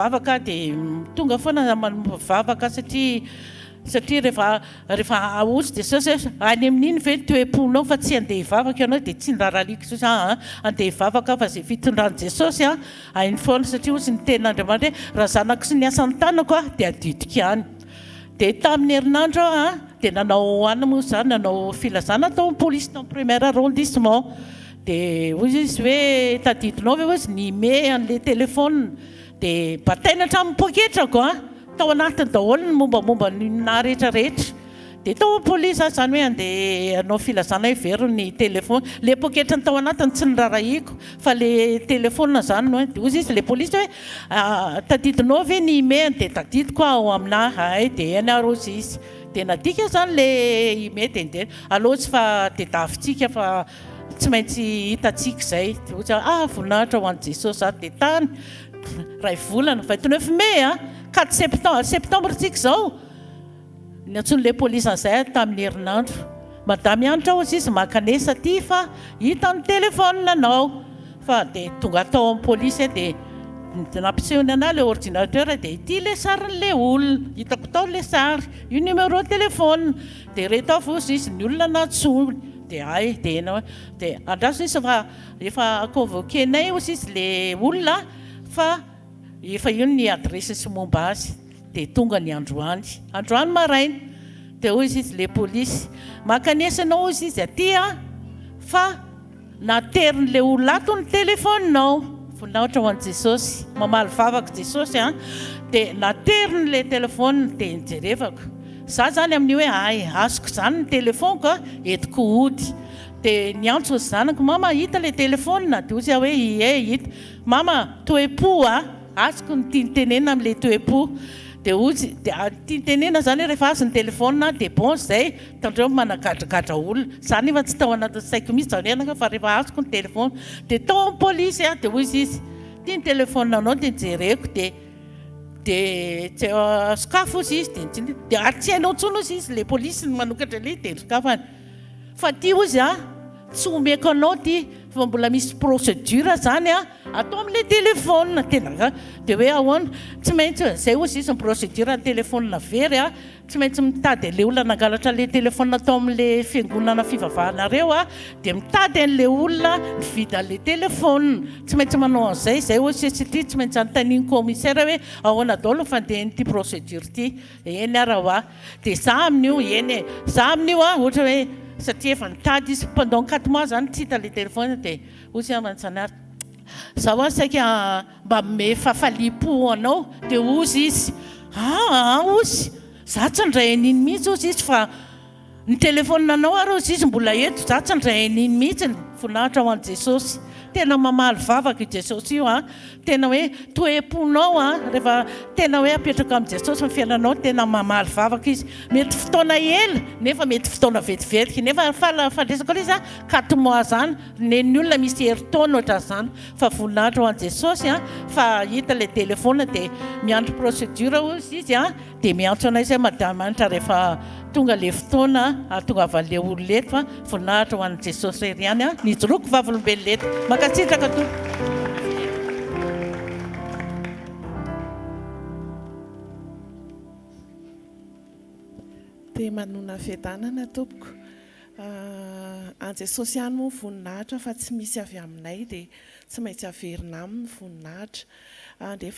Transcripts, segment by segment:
Vavaka dia tonga foana manovavaka satria rehefa ahosy dia sosy any amin'iny ve toe-ponao fa tsy andeha hivavaka ianao dia tsy ndraraliako sosy andeha hivavaka fa izay fitondran Jesosy hainy foana satria hozy ny ten'Andriamanitra hoe raha zanako sy ny asan'ny tanako dia adidiko ihany. Dia tamin'ny herinandro dia nanao hoanina moa izany, nanao filazana tao polisy tao premier arrondissement. Dia hozy izy hoe tadidinao ve hozy nime an'ilay telefona dia bataina hatramin'ny poketrako tao anatiny daholo ny mombamomba na rehetrarehetra. Dia tao polisy zany hoe andeha hanao filazana hiveriny ny telefona. Le poketra ny tao anatiny tsy nirarahiako fa le telefona zany no. Dia hozy izy le polisy hoe tadidinao ve ny email dia tadidiko ao aminahy. Ay dia eny arozy izy. Dia nadika zany le email dia aloha fa dia davitsika fa tsy maintsy hitatsika izay. Dia hozy voninahitra ho an'i Jesosy dia tany ray volana 29 mai 4 septembre tsika izao. Ny antson'ilay polisy an'izay tamin'ny herinandro. Madame antra hozy izy makanesa aty fa hita ny telefona anao. Fa dia tonga tao amin'ny polisy dia nampisehony anahy le ordinateur dia ity le sarin'le olona. Hitako tao le sary, io numéro telefona. Dia reto avy hozy izy ny olona natsony. Dia ay dia ena dia andraso izy fa efa convoquenay hozy izy le olona fa efa io ny adresse sy momba azy. Dia tonga ny androany maraina. Dia hozy izy le polisy makanesa anao hozy izy aty fa naterin'le olona ato ny telefoninao. Voninahitra ho an'i Jesosy, mamaly vavaka Jesosy dia naterin'le telefona dia nijerevako. Za zany amin'ny hoe azoko zany ny telefoniko etiko hody. Dia niantso hozy zanako, mama hita le telefona. Dia hozy hoe hita. Mama toe-po azoko ny tiantenena amin'ilay toe-po. Dia hozy tiantenena zany rehefa azo ny telefona dia bon zay tandreo managadragadra olona. Zany efa tsy tao anatin'ny saiko mihitsy zanenaka fa rehefa azoko ny telefona. Dia tao amin'ny polisy dia hozy izy tia ny telefona anao dia nijereko. Dia sokafo hozy izy dia tsy hainao intsony hozy izy le polisy manokatra le dia sokafany. Fa ty hozy tsy omeko anao ty fa mbola misy procédure zany atao amin'ilay telefona tena. Dia hoe ahoana tsy maintsy zay hozy izy ny procédure ny telefona very tsy maintsy mitady le olona nangalatra le telefona atao amin'ilay fiangonana fivavahanareo dia mitady an'le olona nividy an'le telefona. Tsy maintsy manao an'izay zay hozy satria tsy maintsy anontaniany commissaire hoe ahoana daholo fandehan'ity procédure ty. Eny araha dia za amin'io za amin'io ohatra hoe satria efa nitady izy pendant 4 mois zany tsy hita le telefona. Dia hozy manotsanary za saika mba me fafaliam-po anao. Dia hozy izy hozy za tsy ndray an'iny mihitsy hozy izy fa ny telefona anao ary hozy izy mbola eto za tsy ndray an'iny mihitsy. Voninahitra ho an'i Jesosy. Tena mamaly vavaka i Jesosy io tena hoe toe-ponao rehefa tena hoe apetraka amin'i Jesosy ny fiainanao tena mamaly vavaka izy. Mety fotoana ela nefa mety fotoana vetivetika nefa fandresako izy 4 mois zany nen'ny olona misy heritaona ohatra zany. Fa voninahitra ho an'i Jesosy fa hita le telefona dia miandry procédure hozy izy dia miantso anay izay madama anitra rehefa tonga le fotoana tonga avan'le olona eto voninahitra ho an'i Jesosy ery ihany nijoroako vavolombelona eto. Makatsitraka tompo. Dia manona fiadanana tompoko. An Jesosy ihany moa voninahitra fa tsy misy avy aminay dia tsy maintsy averina aminy voninahitra. Dia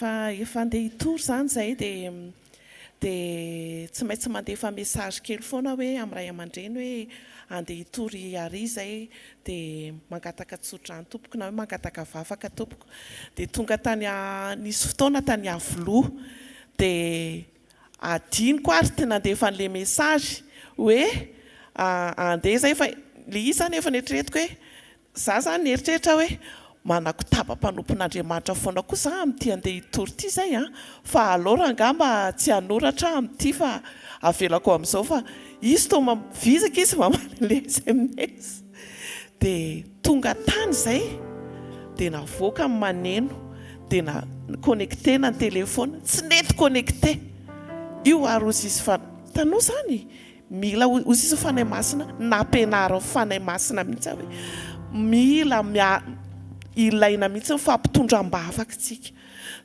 efa andeha hitory zany zay dia tsy maintsy mandefa message kely foana hoe amin'ny ray aman-dreny hoe andeha hitory ary zay dia mangataka tsotra ny tompoko na hoe mangataka vavaka tompoko. Dia tonga tany nisy fotoana tany Avoloha dia adiniko ary tena nandefa an'ilay message hoe andeha zay fa le izy zany efa neritreretiko hoe za zany neritreritra hoe manako taba-panompon'Andriamanitra foana kosa amin'ity andeha hitory ity zay fa alora angamba tsy hanoratra amin'ity fa avelako amin'izao fa izy toa vizaka izy mamaly le SMS. Dia tonga tany zay dia navoaka amin'ny maneno dia na connecté na telefona tsy nety connecté io ary hozy izy fa tanao zany mila hozy izy fanahy masina nampianara fanahy masina mihitsy hoe mila ilaina mihitsy fampitondram-bavaka tsika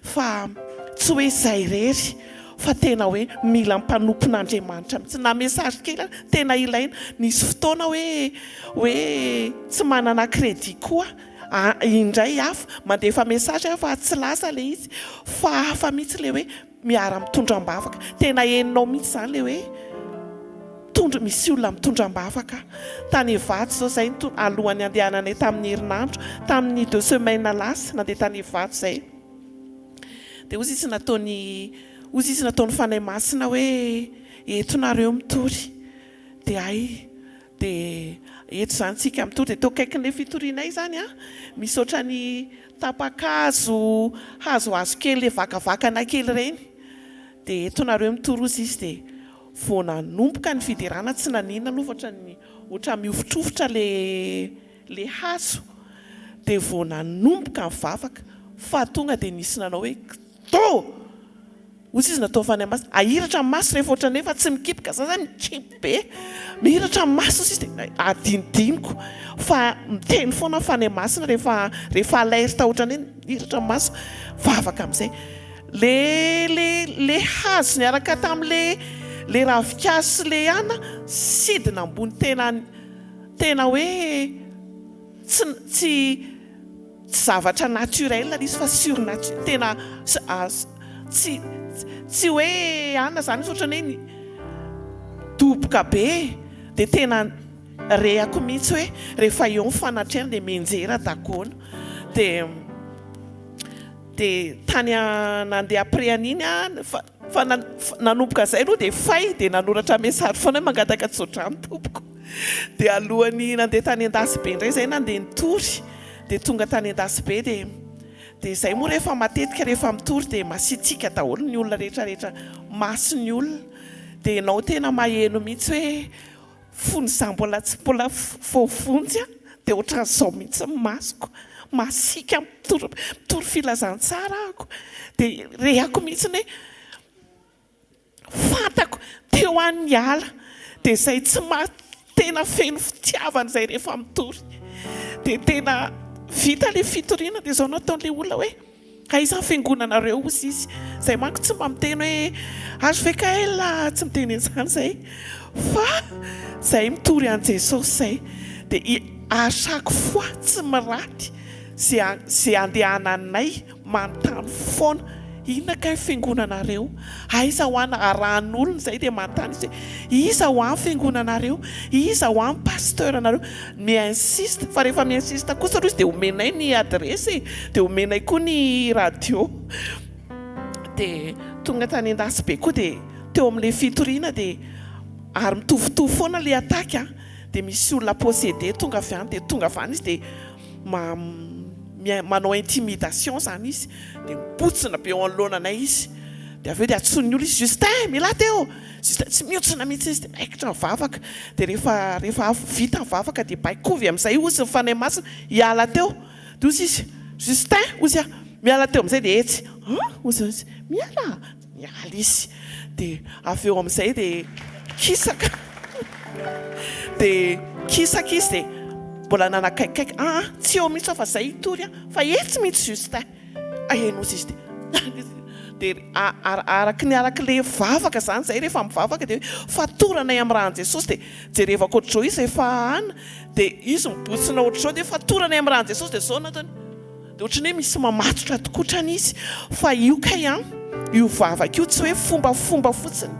fa tsy hoe izay rery fa tena hoe mila mpanompon'Andriamanitra mihitsy na message kely tena ilaina. Nisy fotoana hoe tsy manana crédit koa indray hafa mandefa message fa tsy lasa le izy fa hafa mihitsy le hoe miara mitondram-bavaka. Tena heninao mihitsy zany le hoe misy olona mitondram-bavaka tany Ivato zao zay alohan'ny andehananay tamin'ny herinandro tamin'ny 2 semaines lasa nandeha tany Ivato zay dia ozy izy nataony fanahy masina hoe etonareo mitory dia eto zany tsika mitory dia teo kaikin'ilay fitorianay zany misy ohatrany tapakazo hazo kely le vakavakana kely reny dia etonareo mitory ozy izy dia vao nanomboka ny fiderana tsy nanina aloha ohatra miofotrofotra le hazo dia vao nanomboka ny vavaka fa tonga dia nisy nanao hoe ozy izy natao fanahy masina ahiratra ny maso rehefa ohatrany efa tsy mikipika za zany mikipy be mihiratra ny maso ozy izy dia adinidiniko fa miteny foana fanahy masina rehefa alerte ohatrany hoe mihiratra ny maso vavaka amin'izay le hazo niaraka tamin'le ravikazo sy le ana sidina ambony tena hoe tsy zavatra naturel izy fa surnaturel tena tsy hoe ana zany izy ohatrany hoe doboka be dia tena rehako mihitsy hoe rehefa eo mifanatrena dia menjera dagoana dia tany nandeha après an'iny fa nanomboka zay aloha dia fay dia nanoratra message foana hoe mangataka tsodrano tompoko dia alohany nandeha tany Endasibe indray zay nandeha nitory dia tonga tany Endasibe dia zay moa rehefa matetika rehefa mitory dia masitsika daholo ny olona rehetrarehetra maso ny olona dia ianao tena maheno mihitsy hoe fony za mbola voavonjy dia ohatran'izao mihitsy masoko masika mitory filazantsara ako dia rehako mihitsy hoe fantako teo an'ny ala dia zay tsy tena feno fitiavana zay rehefa mitory dia tena vita le fitoriana dia zao nataon'le olona hoe aiza fiangonanareo ozy izy zay manko tsy mba miteny hoe azo vekaela tsy miteny an'izany zay fa zay mitory an' Jesosy zay dia à chaque fois tsy miraty zay andehananay manontany foana inona kay fiangonanareo aiza ho any arahan'olona zay dia manontany izy iza ho any fiangonanareo iza ho any pasteur anareo miinsiste fa rehefa miinsiste kosa aloha izy dia omenay ny adresse dia omenay koa ny radio dia tonga tany Endasibe koa dia teo amin'ilay fitoriana dia ary mitovitovy foana le ataka dia misy olona possédé tonga avy any dia tonga avy any izy dia manao intimidation zany izy dia mipotsina be eo anoloananay izy dia avy eo dia atsony olo izy Justin mila teo Justin tsy miotsina mihitsy izy dia aikitra mivavaka dia rehefa vita mivavaka dia baikovy amin'izay ozy nyfanahy masina hiala teo dia ozy izy Justin ozy miala teo amin'izay dia etsy ozy miala izy dia avy eo amin'izay dia kisaka izy dia mbola nanakaikaiky tsy eo mihitsy fa zay hitory fa etsy mihitsy Justin aheno izy izy dia arak'le vavaka zany zay rehefa mivavaka dia fatoranay amin'ny rahan'i Jesosy dia jerevako ohatr'izao izy efa ana dia izy mibotsina ohatr'izao dia fatoranay amin'ny rahan'i Jesosy dia zao natany dia ohatrany hoe misy mamatotra tokotrany izy fa io kay io vavaka io tsy hoe fombafomba fotsiny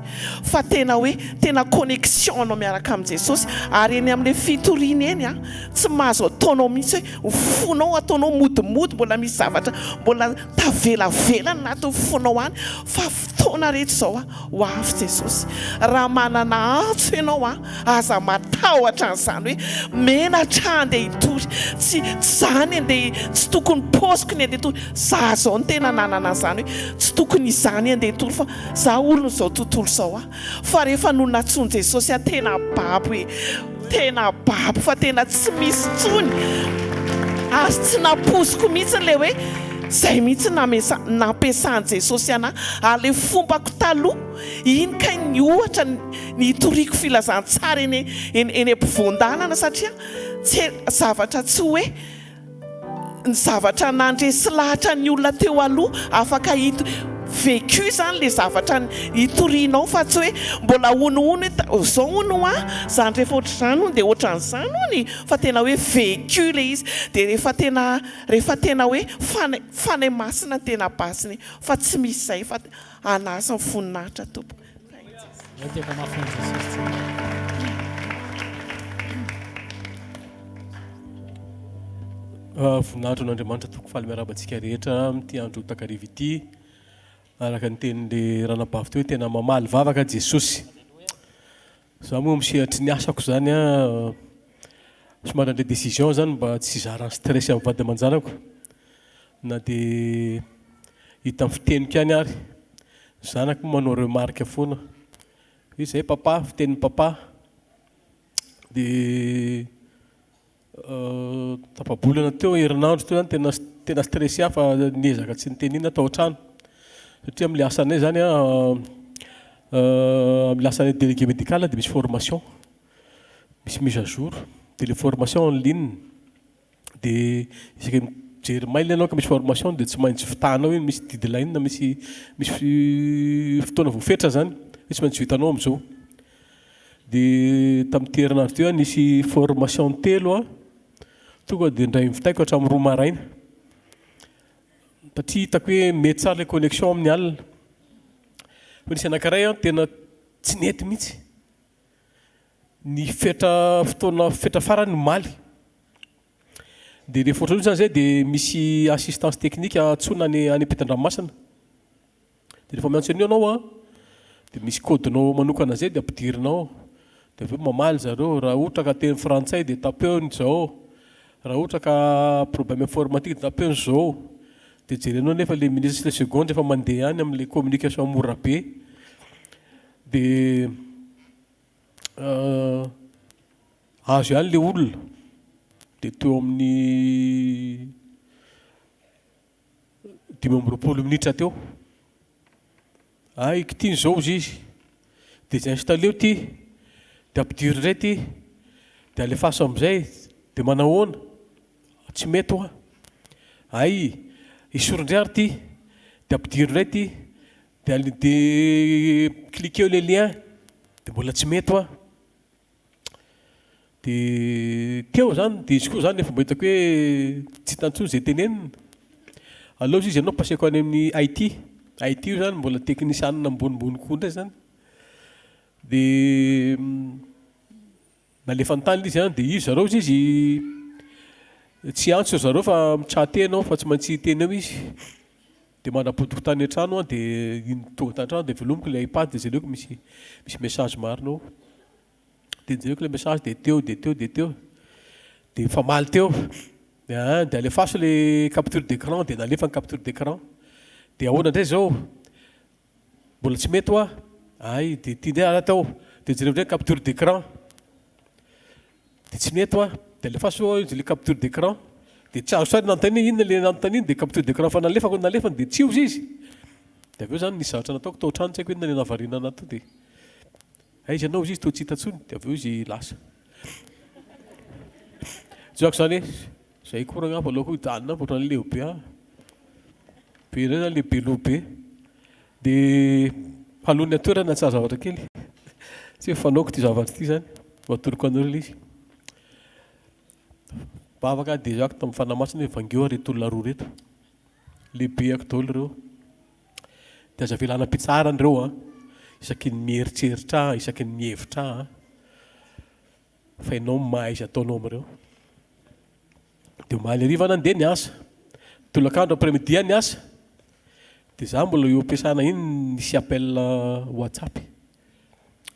fa tena connexion anao miaraka amin'i Jesosy ary eny amin'ilay fitoriana eny tsy mahazo ataonao mihitsy hoe fonao ataonao modimody mbola misy zavatra mbola tavelavelany nato fonao any fa fotoana rehetra izao ho avy Jesosy raha manana antso ianao aza matahotra an'izany hoe menatra andeha hitory tsy zany andeha tsy tokony posiko ny andeha hitory za zao no tena nanana an'izany hoe tsy tokony izany andeha hitory fa za olona izao tontolo izao fa rehefa no natsony Jesosy tena babo tena babo fa tena tsy misy tsony azy tsy naposiko mihitsy le hoe zay mihitsy nampiasan' Jesosy ary le fombako taloha iny ka ny ohatra ny hitoriako filazantsara eny ampovoan-dalana satria tsy zavatra tsy hoe ny zavatra nandresy lahatra ny olona teo aloha afaka vécu zany le zavatra hitorianao fa tsy hoe mbola onoono zao ono zany rehefa ohatr'izany ono dia ohatran'izany ony fa tena hoe vécu le izy dia rehefa tena hoe fanay masina tena basiny fa tsy misy izay fa anasa ny voninahitra tompo. voninahitra n'Andriamanitra toko faly miarabantsika rehetra amin'ity andro takariva ity araka ny tenin'le ranabavy teo hoe tena mamaly vavaka Jesosy. Zaho moa misehatra ny asako zany somary andray décision zany mba tsy hizaran'ny stress amin'ny vady aman-janako na dia hita amin'ny fiteniko ihany ary zanako manao remarque foana hoe zay papa fitenin'ny papa dia tapabolana teo herinandro teo zany tena stressé aho fa niezaka tsy nitenina tao an-trano satria amin'ilay asanay zany amin'ilay asanay délégué médical dia misy formation misy mise à jour dia le formation en ligne dia isaky mijery mail ianao ka misy formation dia tsy maintsy vitanao iny misy deadline na misy fotoana voafetra zany hoe tsy maintsy vitanao amin'izao dia tamin'ity herinandro teo nisy formation telo tonga dia indray mivitaiko hatramin'ny 2 maraina satria hitako hoe mety tsara ilay connexion amin'ny alina fa nisy anankiray tena tsy nety mihitsy ny fotoana fetra farany maly dia rehefa ohatrany zany zay dia misy assistance technique antsona any Ampetan-dranomasina dia rehefa miantso an'io ianao dia misy codinao manokana zay dia ampidirinao dia aveo mamaly zareo raha ohatra ka teny frantsay dia tapeny zao raha ohatra ka problème informatique dia tapeny zao dia jerenao nefa le minitra sy le seconde efa mandeha any amin'ilay communication mora be dia azo ihany le olona dia teo amin'ny 20 minitra teo kitiny zao izy dia zay installé ty dia ampidiry indray ty dia alefaso amin'izay dia manahoana tsy mety isorondray ty dia ampidiry indray ty dia cliquer le lien dia mbola tsy mety dia teo zany dia izy koa zany efa mba hitako hoe tsy hitantsony zay tenenina aleo izy ianao paseko any amin'ny IT io zany mbola teknisianina ambonimbony koa indray zany dia nalefa ny tany izy dia izy zareo izy tsy antso zareo fa mitraty anao fa tsy maintsy teny eo izy dia manapotiko tany an-trano dia tonga tany an-trano dia velomiko ilay iPad dia jereko misy message marinao dia jereko ilay message dia teo dia famaly teo dia alefaso le capture d'écran dia nalefa ny capture d'écran dia ahoana indray zao mbola tsy mety dia tia indray raha tao dia jereo indray capture d'écran dia tsy mety dia alefaso le capture d'écran dia tsy azo sary nanontany inona le nanontany iny dia capture d'écran fa nalefako dia tsy io izy dia aveo zany nisy zavatra nataoko tao an-trano tsy haiko inona le nahavariana natao dia izy ianao izy toa tsy hita ntsony dia aveo izy lasa jiako zany zay koragna afa aloha hitanina fa ohatran'ny lehibe be indray zany lehibe lobe dia halony atoerana tsara zavatra kely tsy hoe fanaoko ty zavatra ty zany matoroko anareo le izy bavaka dia zako tamin'ny fanamasina hoe vangeo reto olona roa reto lehibe ako daholo ireo dia aza velana mpitsara andreo isaky ny mieritreritra isaky ny mihevitra fa ianao mahay izy ataonao amin'ireo dia omaly hariva nandeha ny asa tolakandro après-midi ny asa dia za mbola eo ampiasana iny nisy appel WhatsApp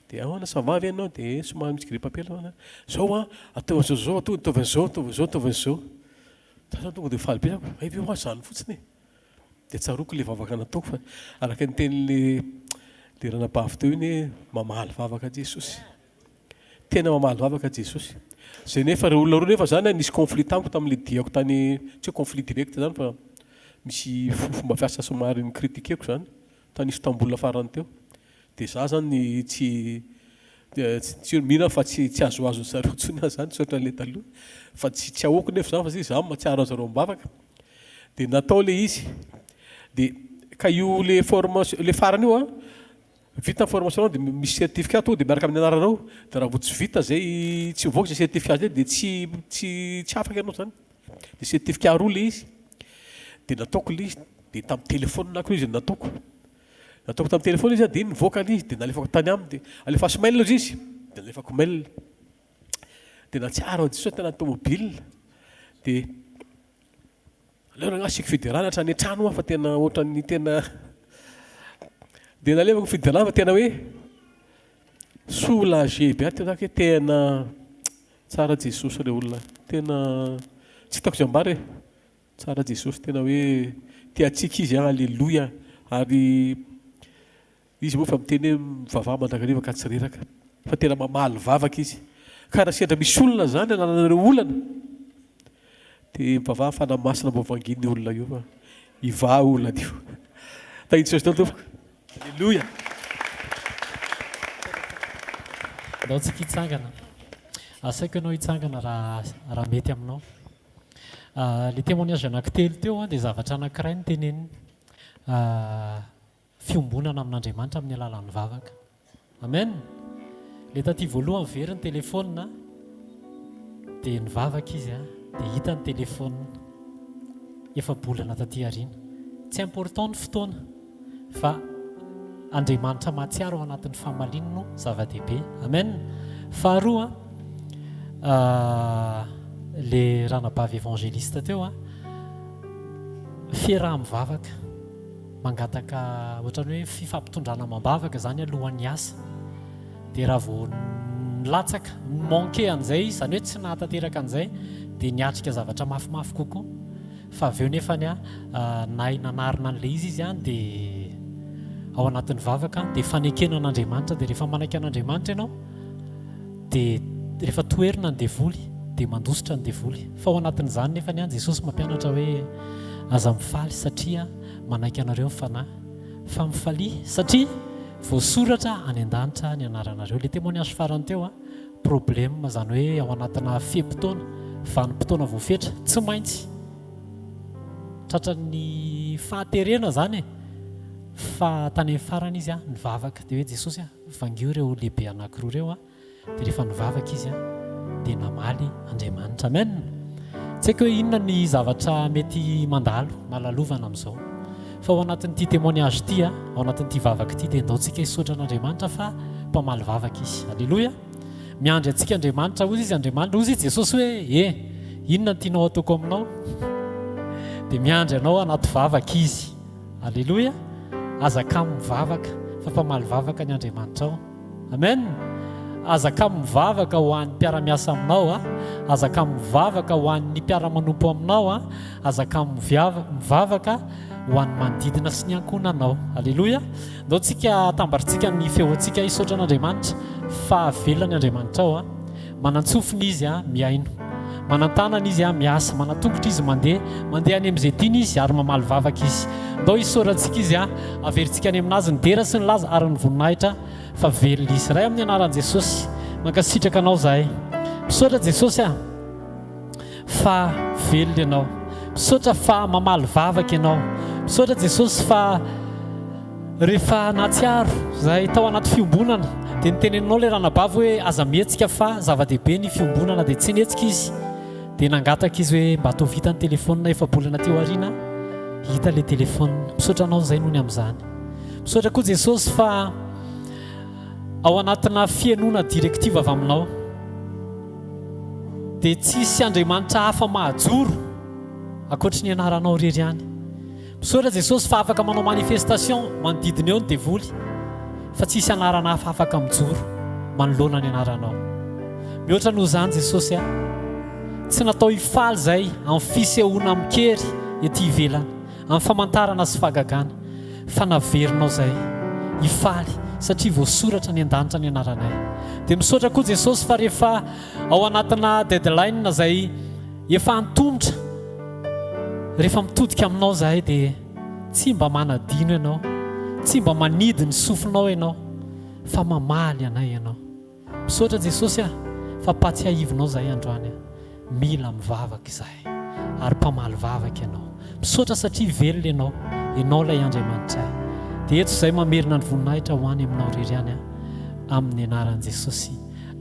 dia ahoana ça va ve ianao dia somary misy grille-papier zao ataovan'izao ataovan'izao za tonga dia faly be zako ve zany fotsiny dia tsaroko le vavaka nataoko fa araka ny tenin'le ranabavy teo iny mamaly vavaka Jesosy tena mamaly vavaka Jesosy zay nefa re olona roa nefa zany nisy conflit tamiko tamin'le diako tany tsy hoe conflit direct zany fa misy fomba fiasa somary mikritikeko zany tany nisy tambola farany teo dia za zany tsy mihina fa tsy azoazo zareo ntsony zany tsy ohatran'le taloha fa tsy ahoko nefa zany fa za mahatsiaro zareo mibavaka dia natao le izy dia ka io le formation le farany io a vita formation dia misy certificat dia miaraka amin'ny anaranao dia raha vao tsy vita zay tsy voaka zay certificat zay dia tsy afaka ianao zany dia certificat roa le izy dia nataoko le izy dia tamin'ny téléphone nako izy nataoko tamin'ny téléphone izy dia nivoaka le izy dia nalefako tany aminy dia alefasy mail izy dia nalefako mail dia natsiaro diso tena tomobile dia aleo ragnasiko fidirana hatrany an-trano fa tena ohatran'ny tena dia nalevako fidirana fa tena hoe soulagé be tena hoe tena tsara Jesosy ireo olona tena tsy hitako izay ambara tsara Jesosy tena hoe tiatsika izy alleluia ary izy moa fa miteny hoe mivavaha mandrakariva ka tsy reraka fa tena mamaly vavaka izy ka raha sendra misy olona zany anananareo olana dia mivavaha fanamasina mbo vanginy olona io fa iva olona io tainy Jesosy tao tompoko alleluia ndao tsika hitsangana asaiko ianao hitsangana raha mety aminao le témoignage anankitelo teo dia zavatra anankiray ny teneniny fiombonana amin'Andriamanitra amin'ny alalan'ny vavaka amen le taty voalohany very ny telefona dia nivavaka izy dia hita ny telefona efa bolana taty ariana tsy important ny fotoana fa Andriamanitra mahatsiaro ao anatin'ny fahamalinana no zava-dehibe amen faharoa le ranabavy évangéliste teo fiaraha mivavaka mangataka ohatrany hoe fifampitondrana mambavaka zany alohan'ny asa dia raha vao nilatsaka manqué an'izay izany hoe tsy nahatanteraka an'izay dia niatrika zavatra mafimafy kokoa fa avy eo nefany nahay nanarina an'le izy dia ao anatin'ny vavaka dia fanekena an'Andriamanitra dia rehefa manaiky an'Andriamanitra ianao dia rehefa toerina ny devoly dia mandositra ny devoly fa ao anatin'izany nefa ny Jesosy mampianatra hoe aza mifaly satria manaiky anareo mifanahy fa mifalia satria voasoratra any an-danitra ny anaranareo le témoignage farany teo problème zany hoe ao anatina fiam-potoana vanim-potoana voafetra tsy maintsy tratran'ny fahaterena zany fa tany amin'ny farany izy nivavaka dia hoe Jesosy vangio ireo lehibe anankiroa ireo dia rehefa nivavaka izy dia namaly Andriamanitra amen tsy haiko hoe inona ny zavatra mety mandalo nalalovana amin'izao fa ao anatin'ity témoignage ity ao anatin'ity vavaka ity dia ndaontsika hisaotra an'Andriamanitra fa mpamaly vavaka izy alleluia miandry antsika Andriamanitra ozy izy Andriamanitra ozy izy Jesosy hoe inona ny tianao ataoko aminao dia miandry anao anaty vavaka izy alleluia azaka mivavaka fa mpamaly vavaka ny Andriamanitra ao amen azaka mivavaka ho an'ny mpiara-miasa aminao azaka mivavaka ho an'ny mpiara-manompo aminao azaka mivavaka ho an'ny manodidina sy ny ankonanao alleluia ndao tsika tambaritsika ny feontsika hisaotra an'Andriamanitra fa avelany Andriamanitra ao manantsofina izy miaino manantanana izy miasa manatongotra izy mandeha any amin'izay tiany izy ary mamaly vavaka izy ndao hisaorantsika izy averintsika any aminazy ny dera sy ny laza ary ny voninahitra fa velona izy ray amin'ny anaran'i Jesosy mankasitraka anao zahay misaotra Jesosy fa velona ianao misaotra fa mamaly vavaka ianao misaotra Jesosy fa rehefa natsiaro zahay tao anaty fiombonana dia niteneninao le ranabavy hoe aza mihetsika fa zava-dehibe ny fiombonana dia tsy nihetsika izy dia nangataka izy hoe mba atao vita ny telefona efa bolana teo ariana hita le telefona misaotra anao zay noho ny amin'izany misaotra koa Jesosy fa ao anatina fianona direktiva avy aminao dia tsisy Andriamanitra hafa mahajoro akoatry ny anaranao rery ihany misaotra Jesosy fa afaka manao manifestation manodidina eo ny devoly fa tsisy anarana hafa afaka mijoro manoloana ny anaranao mihoatra noho izany Jesosy tsy natao hifaly zay amin'ny fisehoana mikery ety ivelany amin'ny famantarana sy fahagagana fa naverinao zay hifaly satria voasoratra ny an-danitra ny anaranay dia misaotra koa Jesosy fa rehefa ao anatina deadline zay efa antomotra rehefa mitodika aminao zahay dia tsy mba manadino ianao tsy mba manidy ny sofinao ianao fa mamaly anay ianao misaotra Jesosy fa patsiahivinao zahay androany mila mivavaka izahay ary mpamaly vavaka ianao misaotra satria velona ianao ilay Andriamanitra. Dia eto izay mamerina ny voninahitra ho any aminao rery any amin'ny anaran'i Jesosy.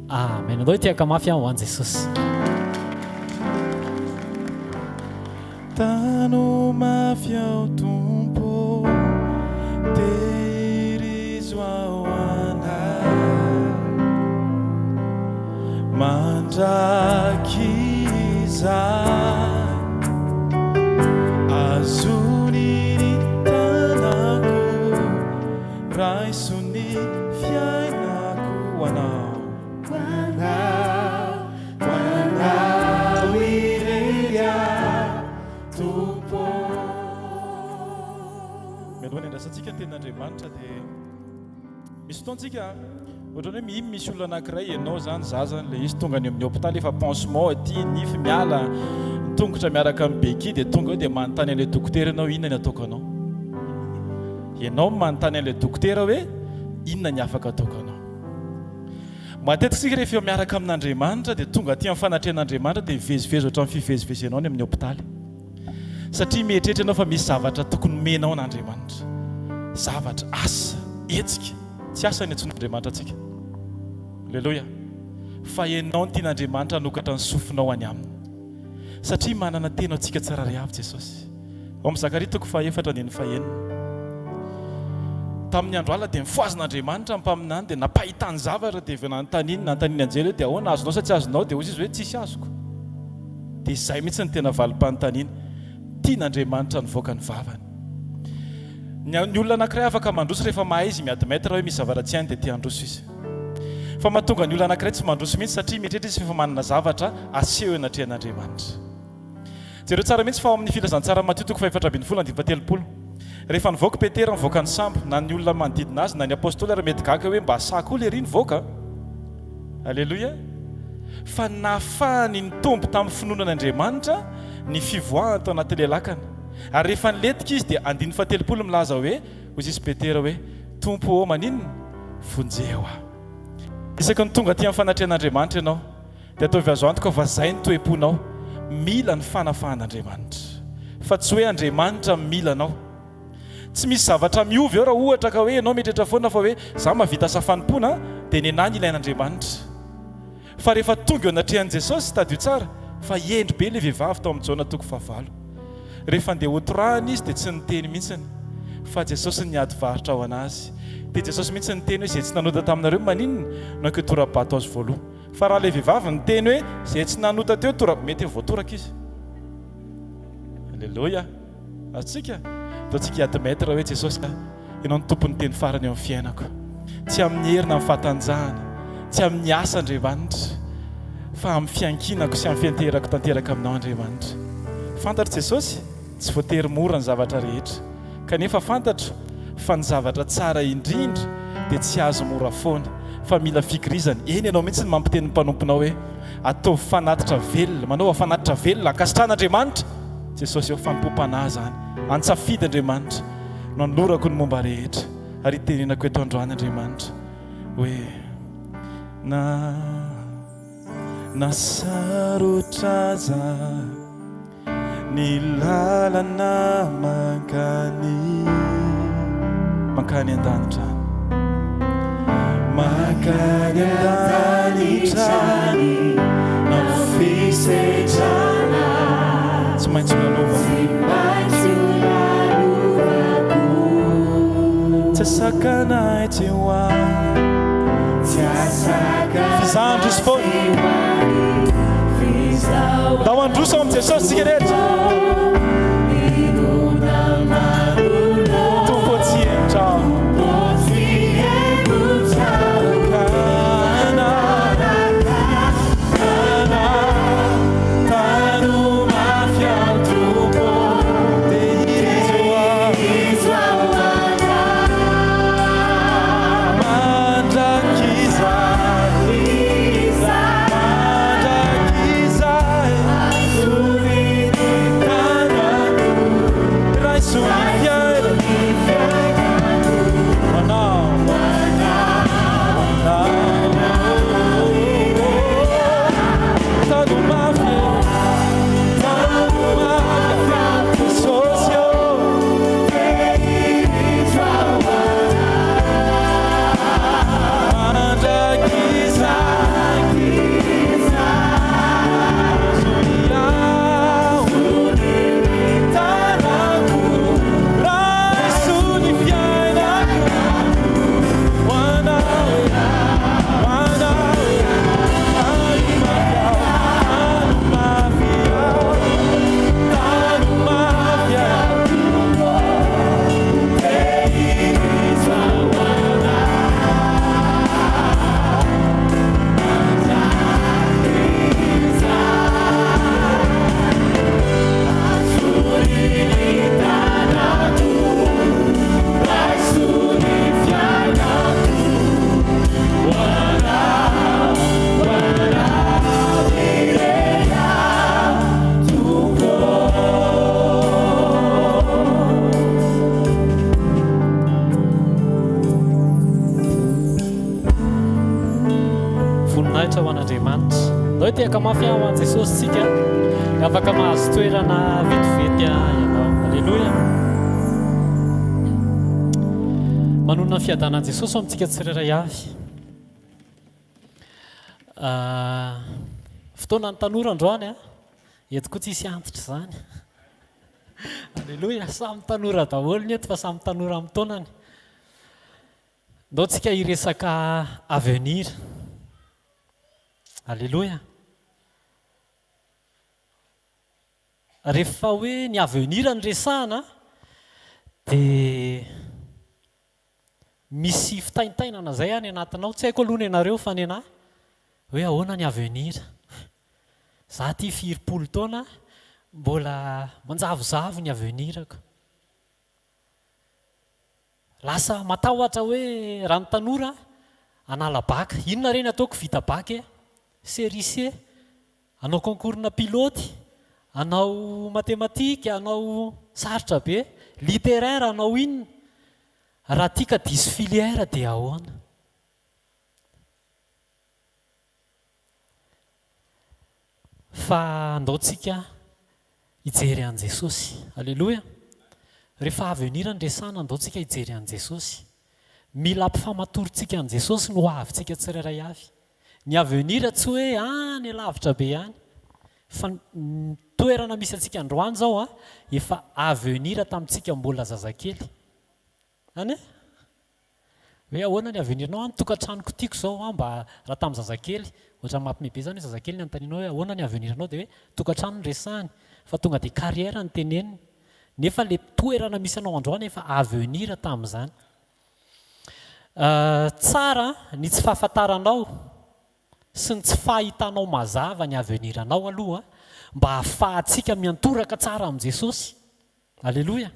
Amen. Andao tiaka mafy ho an'i Jesosy. Tano mafy ao Tompo, tehirizo ao anahy, mandraky izay azony ny tanako, raisony fiainako ho anao. Hoanao irery Tompo. Mialohan'ny andrasantsika ny tenin'Andriamanitra dia misy fotoantsika ohatrany hoe mihimy misy olona anankiray ianao zany zazany le izy tonga any amin'ny hôpitaly efa pansement aty nify miala tongotra miaraka amin'ny beky dia tonga dia manontany an'ilay dokotera ianao inona ny ataoko anao. Ianao manontany an'ilay dokotera hoe inona ny afaka ataoko anao. Matetika sika rehefa miaraka amin'Andriamanitra dia tonga aty amin'ny fanatrehan'Andriamanitra dia mivezivezy ohatran'ny fivezivezy ianao ny amin'ny hôpitaly. Satria mieritreritra ianao fa misy zavatra tokony menao n'Andriamanitra, zavatra asa hetsika tsy asa ny antsoin'Andriamanitra atsika. Alleluia. Fa ianao ny tian'Andriamanitra hanokatra ny sofinao any aminy, satria manana tena antsika tsara ry avy Jesosy. Ao amin'ny Zakaria 4:4 tamin'ny andro alina dia mifoazan'Andriamanitra mpaminany dia napahitany zavatra dia nanontaniany anjely hoe dia ahoana azonao sa tsy azonao, dia hozy izy hoe tsisy azoko. Dia izay mihitsy ny tena valim-panontaniana, tian'Andriamanitra nivoaka ny vavany. Ny olona anankiray afaka mandroso rehefa mahay izy miadimety hoe misy zavatra tsy hainy dia tia handroso izy. Fa mahatonga ny olona anankiray tsy mandroso mihitsy satria mieritreritra izy efa manana zavatra aseho anatrehan'Andriamanitra. Jereo tsara mihitsy fa ao amin'ny filazantsara Matteo 4:20 rehefa nivoaka Petera nivoaka ny sambo, na ny olona manodidina azy na ny apôstôly ary mety gaga hoe mba sako le ry nivoaka. Alleluia. Fa nafahany ny tombo tamin'ny finoanan'Andriamanitra ny fivoahana tao anaty lelakana. Ary rehefa niletika izy dia 9:30 milaza hoe hozy izy Petera hoe Tompo maninona vonjeo aho. Isaky ny tonga aty amin'ny fanatrehan'Andriamanitra ianao dia ataovy azo antoka fa zay ny toe-ponao, mila ny fanafahan'Andriamanitra fa tsy hoe Andriamanitra mila anao. Tsy misy zavatra miovy eo raha ohatra ka hoe ianao mieritreritra foana fa hoe za mahavita safanipona dia ny anahy ilain'Andriamanitra. Fa rehefa tonga eo anatrehan'i Jesosy tadio tsara fa endry be ilay vehivavy tao amin'ny Jona 9:9. Rehefa andeha hotorahany izy dia tsy niteny mihitsiny fa Jesosy niady varotra ao anazy. Dia Jesosy mihitsy niteny hoe izay tsy nanota taminareo maninona no ke tora-bato azy voaloha. Fa raha ilay vehivavy niteny hoe izay tsy nanota teo mety voatoraka izy. Alleluia. Atsika ataontsika hiady maître hoe Jesosy ianao ny tompony teny farany eo amin'ny fiainako, tsy amin'ny herina amin'ny fahatanjahana, tsy amin'ny asa Andriamanitra, fa amin'ny fiankinako sy amin'ny fianterako tanteraka aminao Andriamanitra. Fantatro Jesosy tsy voatery mora ny zavatra rehetra, kanefa fantatro fa ny zavatra tsara indrindra dia tsy azo mora foana fa mila fikirizana. Eny ianao mihitsy ny mampiteny ny mpanomponao hoe ataovy fanatitra velona, manao fanatitra velona ankasitran'Andriamanitra. Jesosy eo fanompo-panahy zany, antsafidy Andriamanitra no anolorako ny momba rehetra ary tenenako eto androany Andriamanitra hoe nasarotra za ny lalana mankany an-danitra, mankany an-danitra na fisetrana tsy maintsy lalovako, tsy asakana tsy hoany fizandroso foana da ho androso ao amin'ny Jesosy tsika rehetra. Tompo tsy entra mahafinaritra ho an'Andriamanitra. Ndao tiaka mafy ho an' Jesosy tsika, afaka mahazo toerana vetivety ianao. Alleloia. Manonona ny fiadanan'i Jesosy ho amintsika tsirairay avy. Fotoana ny tanora androany eto koa tsisy antitra zany. Alleloia, samy tanora daholo ny eto fa samy tanora amin'ny taonany. Ndao tsika hiresaka avenir. Alleloia. Rehefa hoe ny avenir ny resahana dia misy fitaintainana zay any anatinao. Tsy haiko aloha ny anareo fa ny anahy hoe ahoana ny avenir. Za ty 40 taona mbola manjavozavo ny avenirako. Lasa matahotra hoe raha ny tanora hanala baka, inona reny ataoko vita baka, série C, hanao concours-na piloty, hanao matematika, hanao sarotra be, littéraire, hanao inona. Raha tia ka 10 filière dia ahoana? Fa andaotsika hijery an' Jesosy. Alleloia. Rehefa avenir ny resahana, andaotsika hijery an' Jesosy. Mila ampifamatorontsika an' Jesosy no avintsika tsirairay avy. Ny avenir tsy hoe any lavitra be ihany, fa toerana misy antsika androany zao efa avenir tamintsika mbola zazakely. Any hoe ahoana ny avenirinao? Tokantranoko tiako zao mba raha tamin'ny zazakely, ohatra mampimebe zany hoe zazakely ny anontanianao hoe ahoana ny avenirinao, dia hoe tokantrano ny resahany, fa tonga dia carrière ny teneniny. Nefa le toerana misy anao androany efa avenir tamin'izany. Tsara ny tsy fahafantaranao sy ny tsy fahitanao mazava ny aveniranao aloha, mba hahafahantsika miantoraka tsara amin'i Jesosy. Alleloia.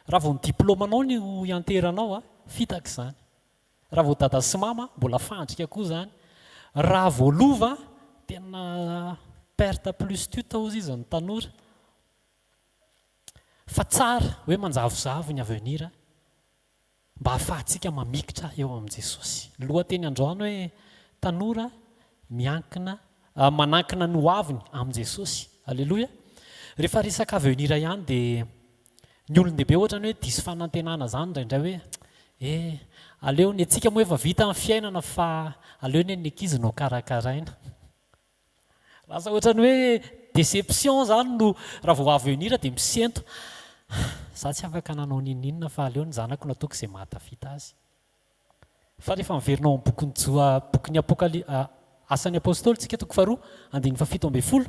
Raha vao ny diplômanao no ianteranao fitaka izany. Raha vao dada sy mama mbola fandrika koa zany. Raha vao lova tena perte plus tute hozy izy ny tanora. Fa tsara hoe manjavozavo ny avenir mba hahafahantsika mamikitra eo amin'i Jesosy. Lohateny androany hoe tanora miankina manankina ny hoaviny amin'i Jesosy. Alleloia. Rehefa resaka avenir ihany dia ny olon-dehibe ohatra hoe disy fanantenana zany indraindray hoe aleo ny antsika moa efa vita amin'ny fiainana fa aleo ny ankizy no karakaraina. Lasa ohatrany hoe déception zany no raha vao avenir dia misento. Za tsy afaka nanao ninina fa aleo ny zanako nataoko izay mahatafita azy. Fa rehefa miverinao amin'ny bokin'ny bokin'ny asan'ny apôstôly tsika 2:7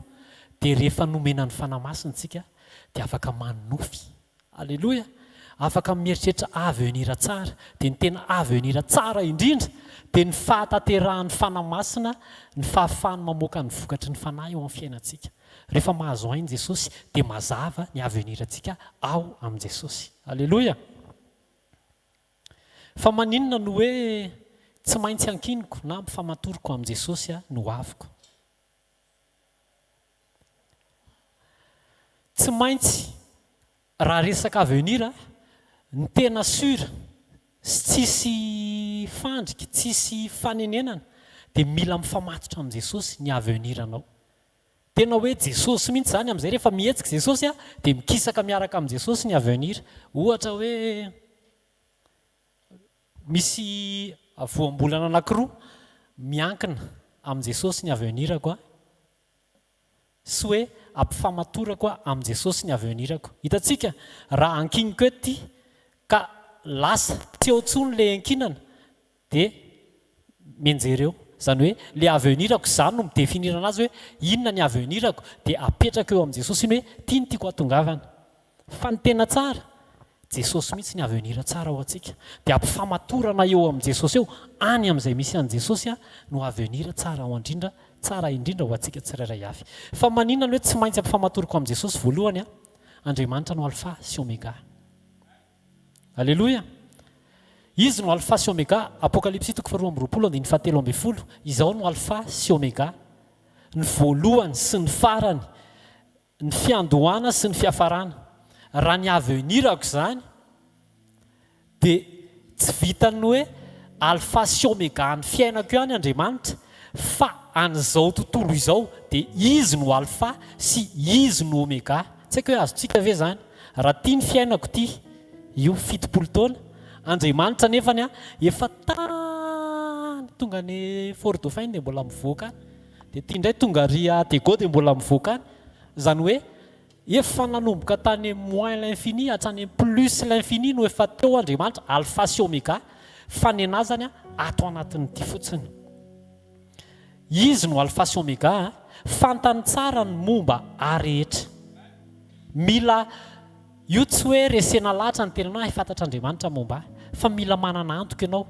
dia rehefa nomena ny fanamasina tsika dia afaka manofy. Alleloia. Afaka mieritreritra avenir tsara. Dia ny tena avenir tsara indrindra dia ny fahataterahan'ny fanamasina, ny fahafahany mamoaka ny vokatry ny fanahy eo amin'ny fiainantsika. Rehefa mahazo ainy Jesosy dia mazava ny avenir antsika ao amin'i Jesosy. Alleloia. Fa maninona no hoe tsy maintsy ankiniko na ampifamatoroko amin'i Jesosy no aviko? Tsy maintsy raha resaka avenir ny tena sura sy tsisy fandrika, tsisy fanenenana dia mila mifamatotra amin'i Jesosy ny avenir anao. Tena hoe Jesosy mihitsy zany amin'izay rehefa mihetsika Jesosy dia mikisaka miaraka amin'i Jesosy ny avenir. Ohatra hoe misy voambolana anankiroa miankina amin'i Jesosy ny avenirako sy hoe ampifamatorako amin'i Jesosy ny avenirako. Hitantsika raha ankiniko ety ka lasa tsy eo intsony le ankinana dia mianjereo. Zany hoe le avenirako zany no midefinirana azy hoe inona ny avenirako dia apetraka eo amin'i Jesosy iny hoe tia ny tiako hatongavana. Fa ny tena tsara Jesosy mihitsy ny avenir tsara ho antsika. Dia ampifamatorana eo amin'i Jesosy eo any amin'izay misy an'i Jesosy no avenir tsara ho indrindra, tsara indrindra ho antsika tsirairay avy. Fa maninona ny hoe tsy maintsy ampifamatoroko amin'i Jesosy voalohany Andriamanitra no alpha sy omega. Alleloia. Izy no alpha sy omega. Apocalypse 2:20, izao no alpha sy omega, ny voalohany sy ny farany, ny fiandohana sy ny fiafarana. Raha ny avenirako zany dia tsy vitany hoe alpha sy omega ny fiainako ihany Andriamanitra fa an'izao tontolo izao dia izy no alfa sy izy no omega. Tsy haiko hoe azontsika ve zany raha tia ny fiainako ty io 70 taona Andriamanitra nefany efa tany tonga ny Fort Dauphin dia mbola mivoaka dia tia indray tonga Ria Tego dia mbola mivoaka zany hoe efa nanomboka tany moins l'infini hatrany plus l'infini no efa teo Andriamanitra alfa sy omega fa ny anazany ato anatin'ity fotsiny izy no alfa sy omega fantany tsara ny momba arehetra mila io tsy hoe resena lahatra ny tenanao fantatr'Andriamanitra momba fa mila manana antoka ianao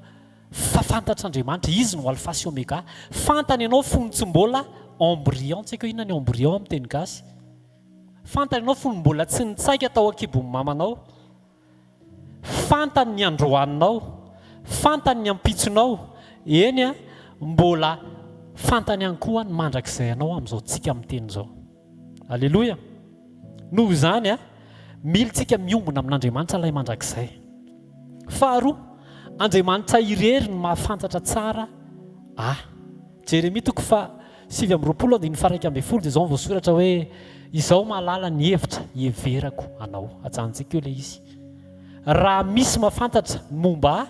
fa fantatr'Andriamanitra izy no alfa sy omega fantany ianao fonotsim-bola embryon tsy haiko inona ny embryon amin'ny teny gasy fantany ianao fonom-bola tsy nitsaika tao an-kibon'ny mamanao fantany ny androaninao fantany ny ampitsonao eny mbola fantany ihany koa ny mandrakizay anao amin'izao tsika amin'ny teny izao alleloia noho izany mila tsika miombona amin'Andriamanitra ilay mandrakizay faharoa Andriamanitra irery ny mahafantatra tsara Jeremia 7:20 dia izao voasoratra hoe izao mahalala ny hevitra heverako anao ajanontsika eo ilay izy raha misy mahafantatra ny momba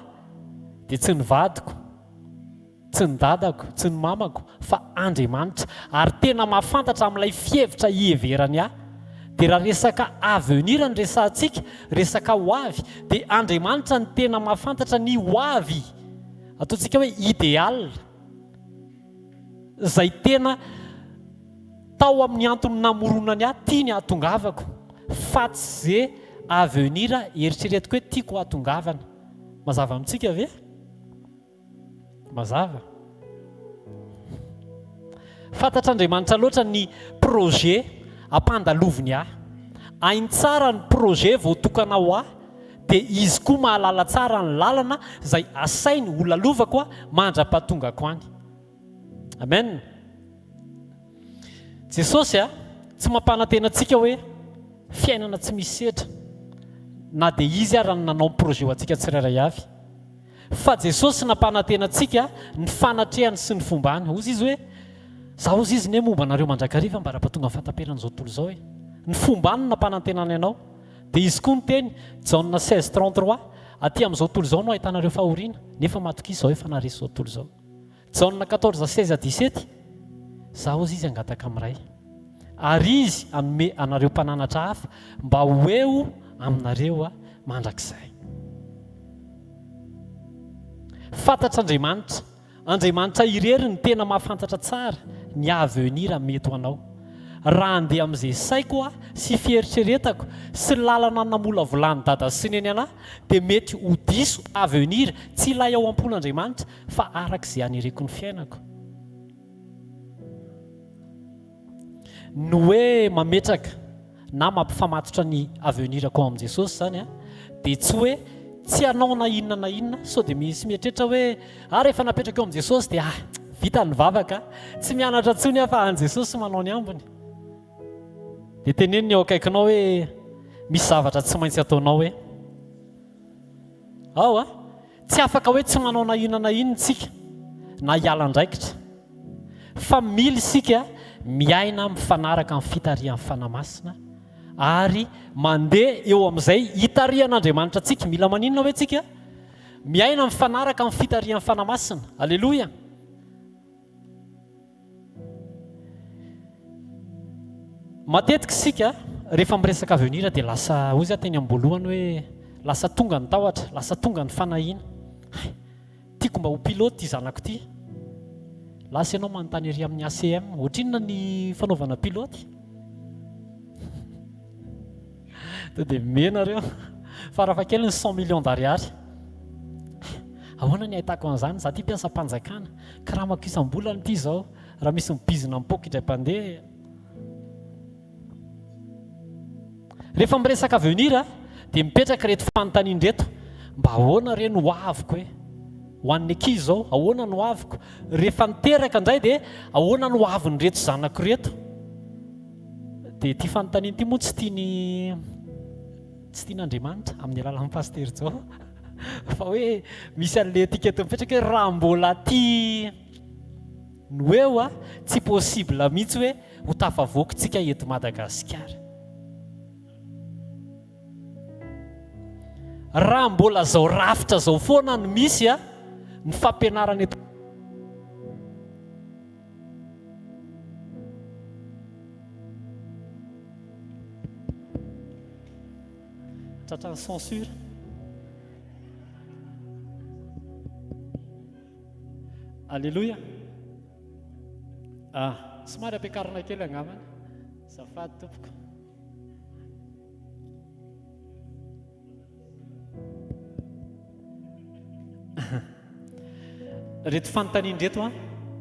dia tsy ny vadiko tsy ny dadako tsy ny mamako fa Andriamanitra ary tena mahafantatra amin'ilay fihevitra hiheverany dia raha resaka avenir ny resantsika resaka ho avy dia Andriamanitra ny tena mahafantatra ny ho avy ataontsika hoe idéal izay tena tao amin'ny antony namoronany tia ny hatongavako fa tsy zay avenir eritreretiko hoe tiako hatongavana mazava amintsika ve mazava fantatr'Andriamanitra loatra ny projet ampandaloviny hainy tsara ny projet voatokana ho dia izy koa mahalala tsara ny lalana izay asainy holalovako mandra-pahatongako any amen Jesosy tsy mampanantenantsika hoe fiainana tsy misy setra na dia izy raha nanao projet ho antsika tsirairay avy fa Jesosy nampanantenantsika ny fanatrehany sy ny fombany ozy izy hoe zaho ozy izy ne momba anareo mandrakariva mba raha-pahatonga ny fataperan'izao tontolo izao ny fombany nampanantenany ianao dia izy koa ny teny Jaona 16:33 aty amin'izao tontolo izao no ahitanareo fahoriana nefa matoka izao efa naresy izao tontolo izao Jaona 14:16-17 zaho ozy izy angataka amin'iray ary izy anome anareo mpananatra hafa mba ho eo aminareo mandrakizay fantatr'Andriamanitra Andriamanitra irery ny tena mahafantatra tsara ny avenir mety ho anao raha andeha amin'izay saiko sy fieritreretako sy lalana namola volany dada sy neny anahy dia mety ho diso avenir tsy ilay ao am-pon'Andriamanitra fa arak'izay anireko ny fiainako no hoe mametraka na mampifamatotra ny avenirako amin'i Jesosy zany dia tsy hoe tsy anao na inona sao dia misy mieritreritra hoe rehefa napetraka eo amin'i Jesosy dia vita ny vavaka tsy mianatra ntsony fa an Jesosy manao ny ambiny dia teneniny eo akaikinao hoe misy zavatra tsy maintsy ataonao hoe tsy afaka hoe tsy manao na inona tsika na hiala ndraikitra fa mila isika miaina mifanaraka amin'ny fitarihan'ny fanamasina ary mandeha eo amin'izay hitarihan'Andriamanitra antsika mila maninona hoe tsika miaina mifanaraka amin'ny fitarihan'ny fanamasina alleloia matetika isika rehefa miresaka avenir dia lasa ozy teny amboalohany hoe lasa tonga ny tahotra lasa tonga ny fanahiana tiako mba ho pilote zanako ty lasa ianao manontany ery amin'ny ACM ohatrinona ny fanaovana piloty dia menareo farafakely ny 100 millions d'ariary ahoana ny ahitako an'izany za ty mpiasa mpanjakana karaha makisam-bolana ity zao raha misy mibizina mipoko indray mpandeha rehefa miresaka avenir dia mipetraka reto fanontaniana reto mba ahoana reny ho aviko ho an'ny ankizy zao ahoana no aviko rehefa niteraka indray dia ahoana no aviny reto zanako reto dia ty fanontaniana ity moa tsy tian'Andriamanitra amin'ny alalan'ny paster zao fa hoe misy an'le etikety mipetraka hoe raha mbola ty no eo a tsy possible mihitsy hoe ho tafavoakytsika eto Madagasikara. Raha mbola zao rafitra zao foana no misy a ny fampianarana eto tratrany censure. Alléluia. Somary ampiakarina kely angambany. Zafady tompoko. Reto fanontaniana reto a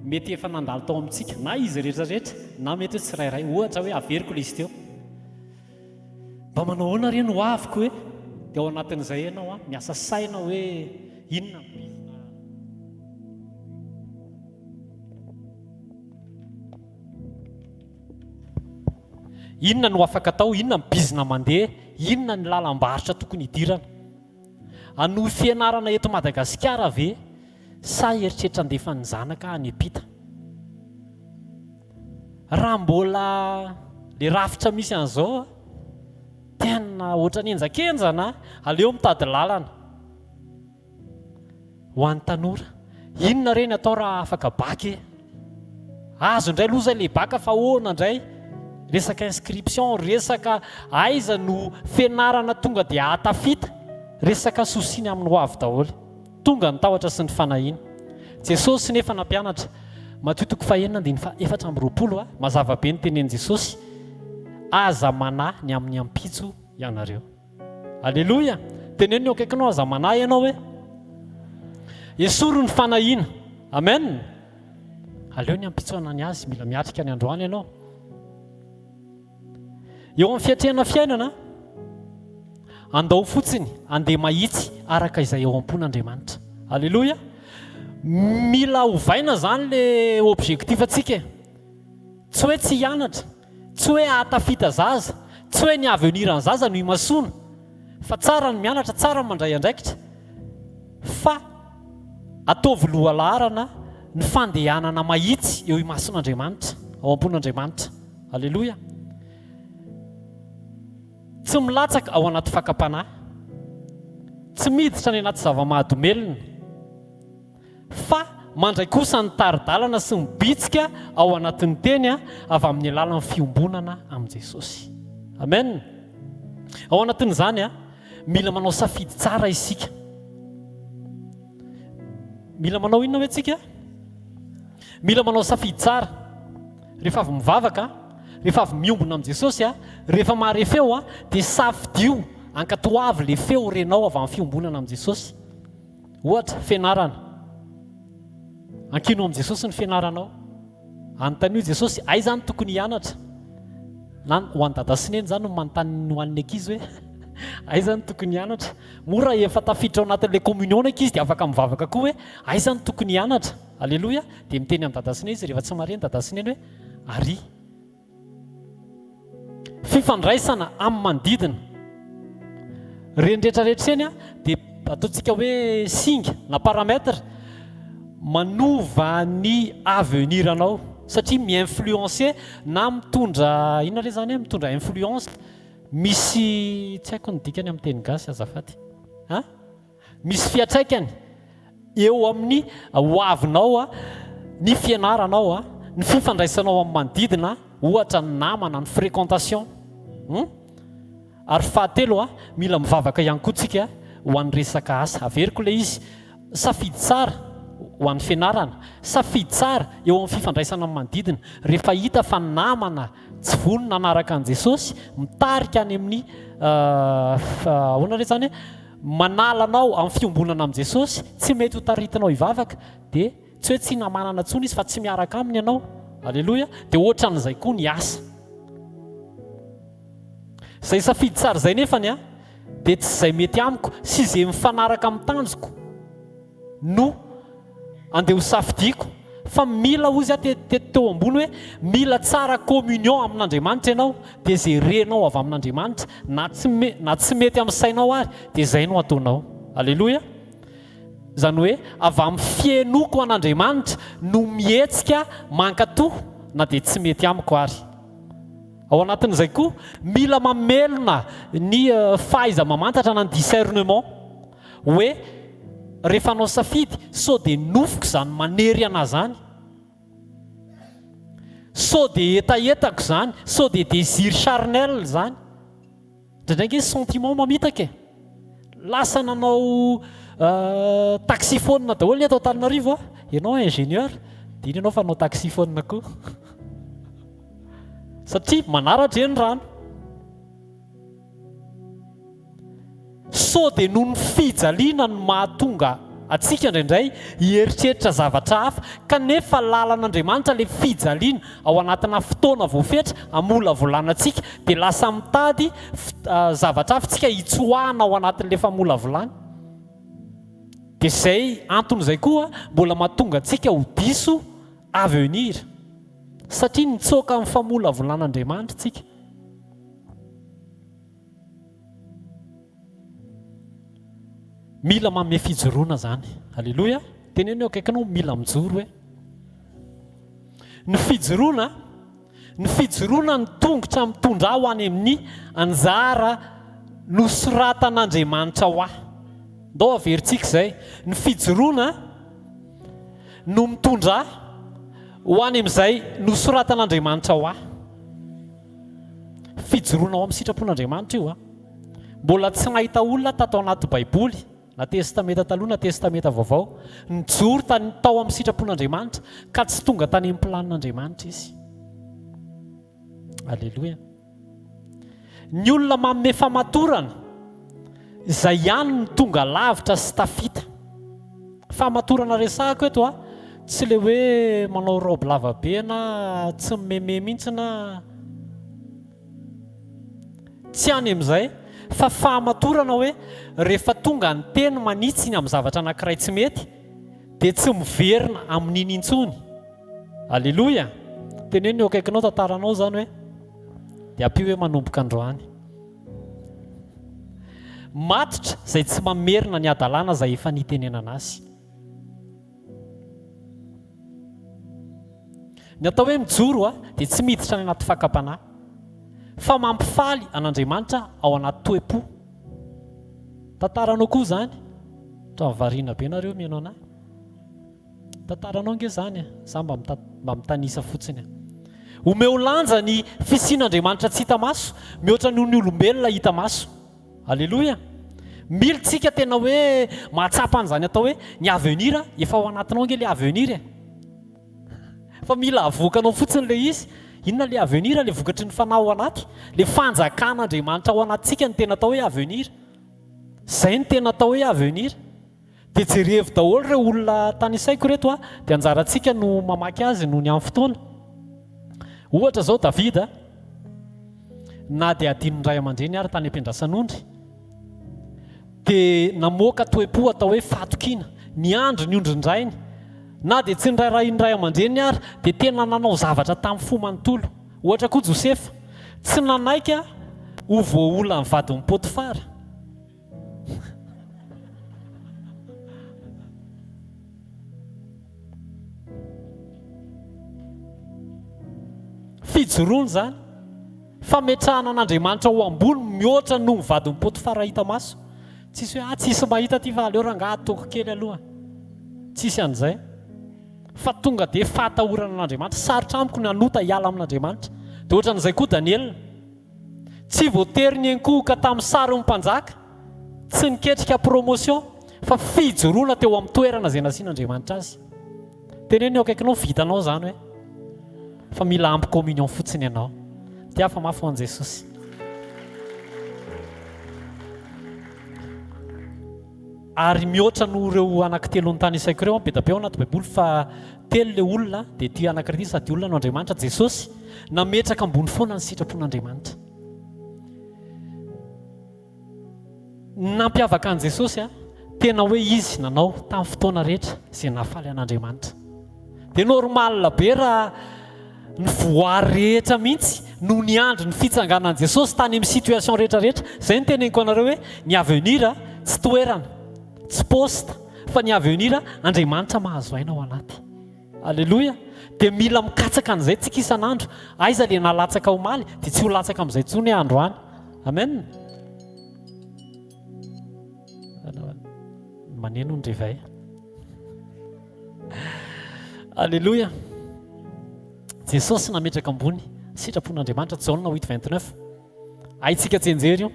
mety efa nandalo tao amintsika na izy rehetrarehetra na mety hoe tsirairay ohatra hoe averiko ilay izy teo. Mba manao ahoana reny ho aviko hoe dia ao anatin'izay ianao a miasa saina hoe inona inona no afaka atao, inona ny bizina mandeha, inona ny lalam-barotra tokony hidirana. Ano fianarana eto Madagasikara ve sa eritreritra andefa ny zanaka any ampita. Raha mbola le rafitra misy an'izao tena ohatran'ny enjakenjana, aleo mitady lalana. Ho an'ny tanora, inona reny atao raha afaka baky? Azo indray loza le baka fa ahoana indray? Resaka inscription, resaka aiza no fianarana tonga dia atafita, resaka sosiny amin'ny ho avy daholo, tonga ny tahotra sy ny fanahiana. Jesosy nefa nampianatra, Matthieu 4:4 mazava be ny tenen'i Jesosy, aza manahy ny amin'ny ampitso ianareo. Alléluia. Teneno eo akaikinao aza manahy ianao hoe esoro ny fanahiana. Amen. Aleo ny ampitsoana ny azy, mila miatrika ny androany ianao. Eo amin'ny fiatrehana fiainana, andao fotsiny, andeha mahitsy araka izay eo am-pon'Andriamanitra. Alléluia. Mila hovaina zany le objectif atsika. Tsy hoe tsy hianatra, tsy hoe atafita zaza, tsy hoe ny avenir ny zaza no imasoana, fa tsara ny mianatra, tsara ny mandray andraikitra, fa ataovy lohalaharana ny fandehanana mahitsy eo imason'Andriamanitra, ao am-pon'Andriamanitra. Alléluia. Tsy milatsaka ao anaty fakapanahy, tsy miditra ny anaty zava-mahadomelina, fa mandray kosa ny taridalana sy mibitsika ao anatin'ny teny avy amin'ny alalan'ny fiombonana amin'i Jesosy. Amen. Ao anatin'izany mila manao safidy tsara isika. Mila manao inona hoe tsika? Mila manao safidy tsara. Rehefa avy mivavaka, rehefa avy miombona amin'i Jesosy, rehefa mahare feo dia safidio ankatoavy le feo renao avy amin'ny fiombonana amin'i Jesosy. Ohatra, fianarana. Ankino amin'i Jesosy ny fianaranao. Anontaniao Jesosy, aiza ny tokony hianatra? Na ho an'ny dada sy neny zany no manontany ho an'ny ankizy hoe aiza ny tokony hianatra? Mora efa tafiditra ao anatin'ilay communion ny ankizy dia afaka mivavaka koa hoe aiza ny tokony hianatra? Alléluia. Dia miteny amin'ny dada sy neny izy rehefa tsy mareny dada sy neny hoe ary. Fifandraisana amin'ny manodidina. Reny rehetrarehetra eny dia ataontsika hoe singa na paramètre manova ny avenir anao, satria mi-influencer na mitondra inona re zany mitondra influence. Misy tsy haiko ny dikany amin'ny teny gasy azafady. Misy fiantraikany eo amin'ny hoavinao, ny fianaranao, ny fifandraisanao amin'ny manodidina, ohatra ny namana, ny fréquentation. Ary fahatelo mila mivavaka ihany koa tsika ho an'ny resaka asa. Averiko ilay izy, safidy tsara ho an'ny fianarana, safidy tsara eo amin'ny fifandraisana amin'ny manodidina. Rehefa hita fa namana tsy vonona anaraka an'i Jesosy, mitarika any amin'ny ahoana re zany manalanao amin'ny fiombonana amin'i Jesosy, tsy mety ho taritinao hivavaka, dia tsy hoe tsy namanana intsony izy fa tsy miaraka aminy ianao. Alléluia. Dia ohatran'izay koa ny asa. Izay safidy tsara izay nefany dia tsy izay mety amiko sy izay mifanaraka amin'ny tanjoko no andeha ho safidiako, fa mila ozy teo ambony hoe mila tsara communion amin'Andriamanitra ianao, dia izay renao avy amin'Andriamanitra na tsy mety amin'ny sainao ary dia izay no ataonao. Alléluia. Izany hoe avy amin'ny fienoko an'Andriamanitra no mihetsika mankatoa na dia tsy mety amiko ary. Ao anatin'izay koa mila mamelona ny fahaiza mamantatra na ny discernement hoe rehefa anao safidy sao dia nofiko izany manery ana zany, sao dia etaetako zany, sao dia désir charnel zany, ndraindraiky sentiment mamitaka e. Lasa nanao taxiphone daholo ny atao Antananarivo a. Ianao ingénieur dia iny ianao fa nanao taxiphone koa satria manaratra eny rano. Sao dia noho ny fijaliana no mahatonga atsika indraindray hieritreritra zavatra hafa, kanefa lalan'Andriamanitra ilay fijaliana ao anatina fotoana voafetra hamola volanantsika dia lasa mitady zavatra hafa tsika hitsoahana ao anatin'ilay famola volana. Dia izay anton'izay koa mbola mahatonga antsika ho diso avenir satria nitsoaka amin'ny famola volan'Andriamanitra tsika. Mila manome fijoroana zany. Halleloja. Teneno eo akaikinao mila mijoro hoe ny fijoroana ny tongotra mitondra ho any amin'ny anjara nosoratan'Andriamanitra ho ahy. Ndao averintsika izay. Ny fijoroana no mitondra ho any amin'izay nosoratan'Andriamanitra ho ahy. Fijoroana ao amin'ny sitrapon'Andriamanitra io a. Mbola tsy nahita olona tato anaty Baiboly na testamenta taloha na testamenta vaovao nijoro tao amin'ny sitrapon'Andriamanitra ka tsy tonga tany amin'ny planin'Andriamanitra izy. Alleloia. Ny olona manome famatorana izay ihany ny tonga lavitra sy tafita. Famatorana resahako eto a, tsy le hoe manao robe lava be na tsy mimeme mihitsy na tsy any amin'izay, fa fahamatorana hoe rehefa tonga ny teny manitsy iny amin'ny zavatra anankiray tsy mety dia tsy miverina amin'iny intsony. Alleloia. Teneno eo akaikinao tantaranao zany hoe dia ampio hoe manomboka androany. Matotra izay tsy mamerina ny adalàna izay efa nitenenana azy. Ny atao hoe mijoro a dia tsy miditra ny anaty fakapanahy fa mampifaly an'Andriamanitra ao anaty toe-po. Tantaranao koa zany. Variana be nareo mianao anahy. Tantaranao nge zany za mba mitanisa fotsiny. Omeo lanja ny fisian'Andriamanitra tsy hita maso mihoatra noho ny olombelona hita maso. Alleloia. Militsika tena hoe mahatsapa an'izany atao hoe ny avenir efa ao anatinao nge le avenir e. Fa mila avoakanao fotsiny le izy. Inona le avenir? Le vokatry ny fanahy ao anaty, le fanjakan'Andriamanitra ao anatsika ny tena atao hoe avenir. Zay ny tena atao hoe avenir. Dia jerevy daholo ireo olona tany isaiko reto a, dia anjarantsika no mamaky azy noho ny amin'ny fotoana. Ohatra zao Davida, na dia adinony ray aman-dreny ary tany am-pindrasan'ondry, dia namoaka toe-po atao hoe fatokina, ny andro ny ondrindrainy, na dia tsy nirayray ny ray aman-dreny ary dia tena nanao zavatra tamin'ny fo manontolo. Ohatra koa Josefa, tsy nanaika ho voaolana ny vadin'ny Potifara. Fijoroana zany, fametrahana an'Andriamanitra ho ambony mihoatra noho ny vadin'ny Potifara hita maso. Tsisy hoe tsisy mahita ty fa aleo rangahy atoko kely aloha. Tsisy an'izay. Fa tonga dia fahatahorana an'Andriamanitra. Sarotra amiko ny hanota hiala amin'Andriamanitra. Dia ohatran'izay koa Daniel, tsy voatery ny enkohoka tamin'ny saron'ny mpanjaka, tsy niketrika promotion, fa fijoroana teo amin'ny toerana izay nasian'Andriamanitra azy. Teneno eo akaikinao vitanao zany hoe fa mila ampy communion fotsiny ianao. Dia afa mafy ho an'i Jesosy. Ary mihoatra noho ireo anankitelo ny tany isaiko ireo be dia be ao anaty Baiboly fa telo le olona dia ty anankiray ty sady olona n'Andriamanitra Jesosy nametraka ambony foana ny sitrapon'Andriamanitra. Nampiavaka an' Jesosy a, tena hoe izy nanao tamin'ny fotoana rehetra izay nahafaly an'Andriamanitra. Dia normal be raha ny voary rehetra mihitsy no ny andro ny fitsanganan' Jesosy tany amin'ny situation rehetra rehetra. Izay ny teneniko anareo hoe ny avenir tsy toerana, tsy posta, fa ny avenir Andriamanitra mahazo aina ao anaty. Alleloia. Dia mila mikatsaka an'izay tsika isan'andro. Aiza le nalatsaka omaly dia tsy ho latsaka amin'izay tsony andro any. Amen. Maneno ny revay. Alleloia. Jesosy nametraka ambony sitrapon'Andriamanitra. Jaona 8:29. Haitsika tsenjery io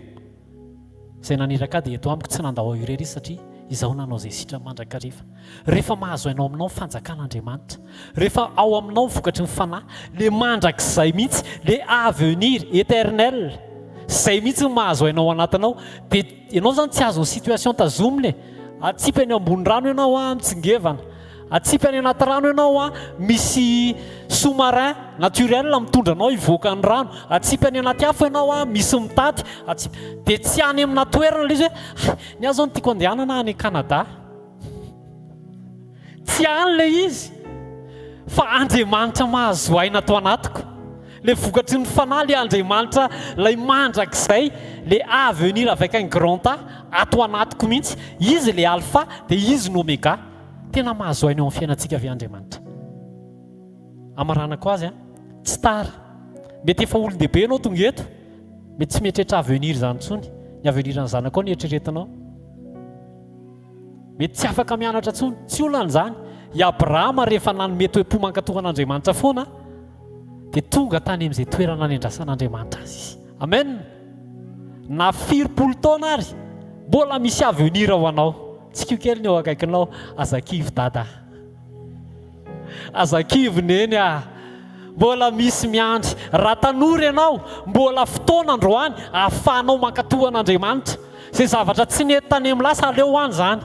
izay naniraka dia eto amiko tsy nandao irery izy satria izaho nanao izay sitra mandrakariva. Rehefa mahazo hainao aminao fanjakan'Andriamanitra, rehefa ao aminao vokatry ny fanahy, le mandrakizay mihitsy, le avenir éternel, izay mihitsy ny mahazo hainao anatinao. Dia ianao zany tsy azo situation tazominy. Atsipy any ambony rano ianao mitsingevana, atsipy any anaty rano ianao misy sous-marin naturel mitondra anao hivoaka ny rano, atsipy any anaty afo ianao misy mitaty, dia tsy any amina toerana le izy hoe ny azo ny tiako andehanana any Canada, tsy any le izy, fa Andriamanitra mahazo aina ato anatiko. Le vokatry ny fanahy le Andriamanitra lay mandrakizay, le avenir avec un grand A ato anatiko mihitsy. Izy le alpha dia izy no omega. Tena mahazo aina eo amin'ny fiainantsika avy Andriamanitra. Amaranako azy tsy tara. Mety efa olon-dehibe ianao tonga eto, mety tsy mieritreritra avenir zany intsony. Ny avenir ny zanako ao ny eritreretinao. Mety tsy afaka mianatra intsony, tsy olona an'izany. I Abrahama rehefa nanome toe-po mankatohan'Andriamanitra foana dia tonga tany amin'izay toerana nanendrasan'Andriamanitra azy. Amen. Na 40 taona ary mbola misy avenir ho anao. Tsika kely ny eo akaikinao, azakivy dada, azakivy neny mbola misy miandry. Raha tanora ianao, mbola fotoana androany ahafahanao mankatohan'Andriamanitra. Izay zavatra tsy nety tany amin'ny lasa aleo any zany.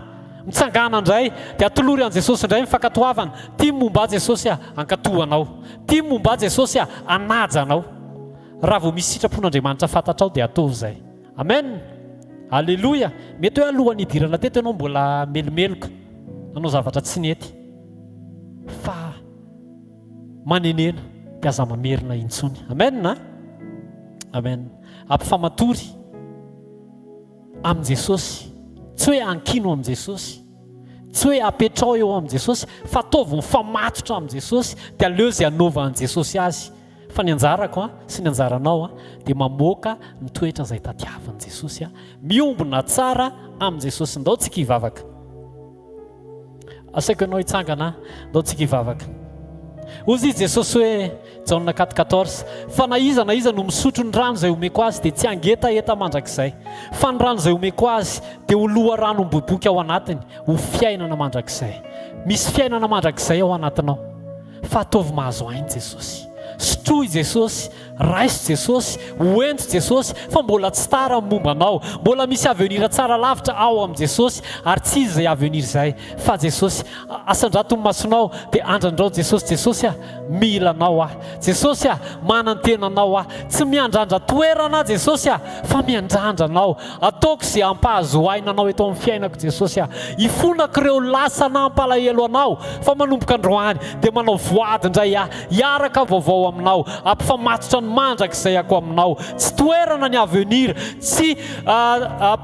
Mitsangana indray dia atolory an Jesosy indray mifankatohavana. Tia momba Jesosy ankatohanao, tia momba Jesosy anajanao. Raha vao misy sitrapon'Andriamanitra fantatrao dia atao izay. Amen. Alleluia. Mety hoe alohan'ny hidirana teto ianao mbola melomeloka, nanao zavatra tsy nety, fa manenena dia aza mamerina intsony. Amen na? Amen. Ampifamatory amin' Jesosy, tsy hoe ankino amin' Jesosy, tsy hoe apetrao eo amin' Jesosy, fa ataovy mifamatotra amin' Jesosy dia aleo izay anaova an' Jesosy azy. Fa ny anjarako sy ny anjaranao dia mamoaka ny toetra izay tadiavan'i Jesosy, miombona tsara amin' Jesosy. Ndao tsika hivavaka. Asaiko ianao hitsangana, ndao tsika hivavaka. Ozy izy Jesosy hoe Jaona 4:14, fa na iza no misotro ny rano izay omeko azy dia tsy angetaeta mandrakizay, fa ny rano izay omeko azy dia ho loha rano miboiboika ao anatiny, ho fiainana mandrakizay. Misy fiainana mandrakizay ao anatinao, fa ataovy mahazo aina Jesosy. Sotroy Jesosy, raisy Jesosy, hoento Jesosy, fa mbola tsy tara momba anao, mbola misy avenir tsara lavitra ao amin' Jesosy, ary tsy izy izay avenir izay, fa Jesosy. Asandrato ny masonao dia andrandrao Jesosy. Jesosy mila anao Jesosy manantena anao tsy miandrandra toerana Jesosy fa miandrandra anao. Ataoko izay ampahazo aina anao eto amin'ny fiainako Jesosy. Ifonako ireo lasa nampalahelo anao, fa manomboka androany dia manao voady indray hiaraka vaovao aminao, ampifamatotra ny mandrakizay ako aminao. Tsy toerana ny avenir, tsy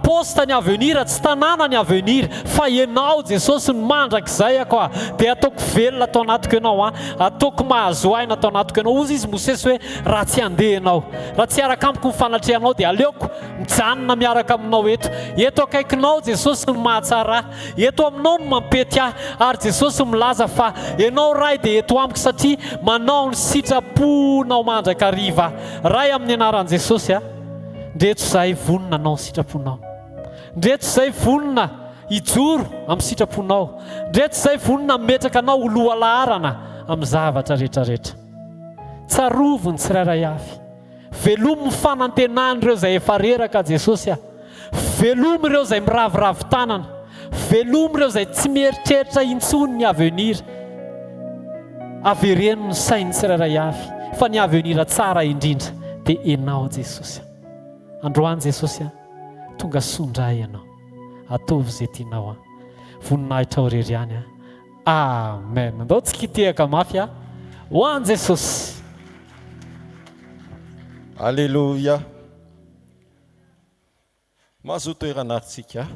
posta ny avenir, tsy tanàna ny avenir, fa ianao Jesosy ny mandrakizay ako dia ataoko velona atao anatiko ianao, ataoko mahazo aina atao anatiko ianao. Ozy izy Mosesy hoe raha tsy andeha ianao, raha tsy araka amiko ny fanatrehanao dia aleoko mijanona miaraka aminao eto akaikinao Jesosy ny mahatsara, eto aminao no mampety ary Jesosy milaza fa ianao ray dia eto amiko satria manao ny sitraponao mandrakariva. Ray amin'ny anaran'i Jesosy ndreto izay vonona anao ny sitraponao, ndreto izay vonona hijoro amin'ny sitraponao, ndreto izay vonona mimetraka anao ho loha laharana amin'ny zavatra rehetrarehetra. Tsarovony tsirairay avy, velomo ny fanantenany ireo izay efa reraka Jesosy, velomo ireo izay miraviravy tanana, velomo ireo izay tsy mieritreritra intsony ny avenir. Avereno ny sainy tsirairay avy, fa ny avenir tsara indrindra dia ianao Jesosy. Androany Jesosy tonga sondray ianao, ataovy izay tianao, voninahitra ao irery ihany. Amen. Andao tsikitehaka mafy ho an Jesosy. Alleluia. Mahazo toerana aritsika.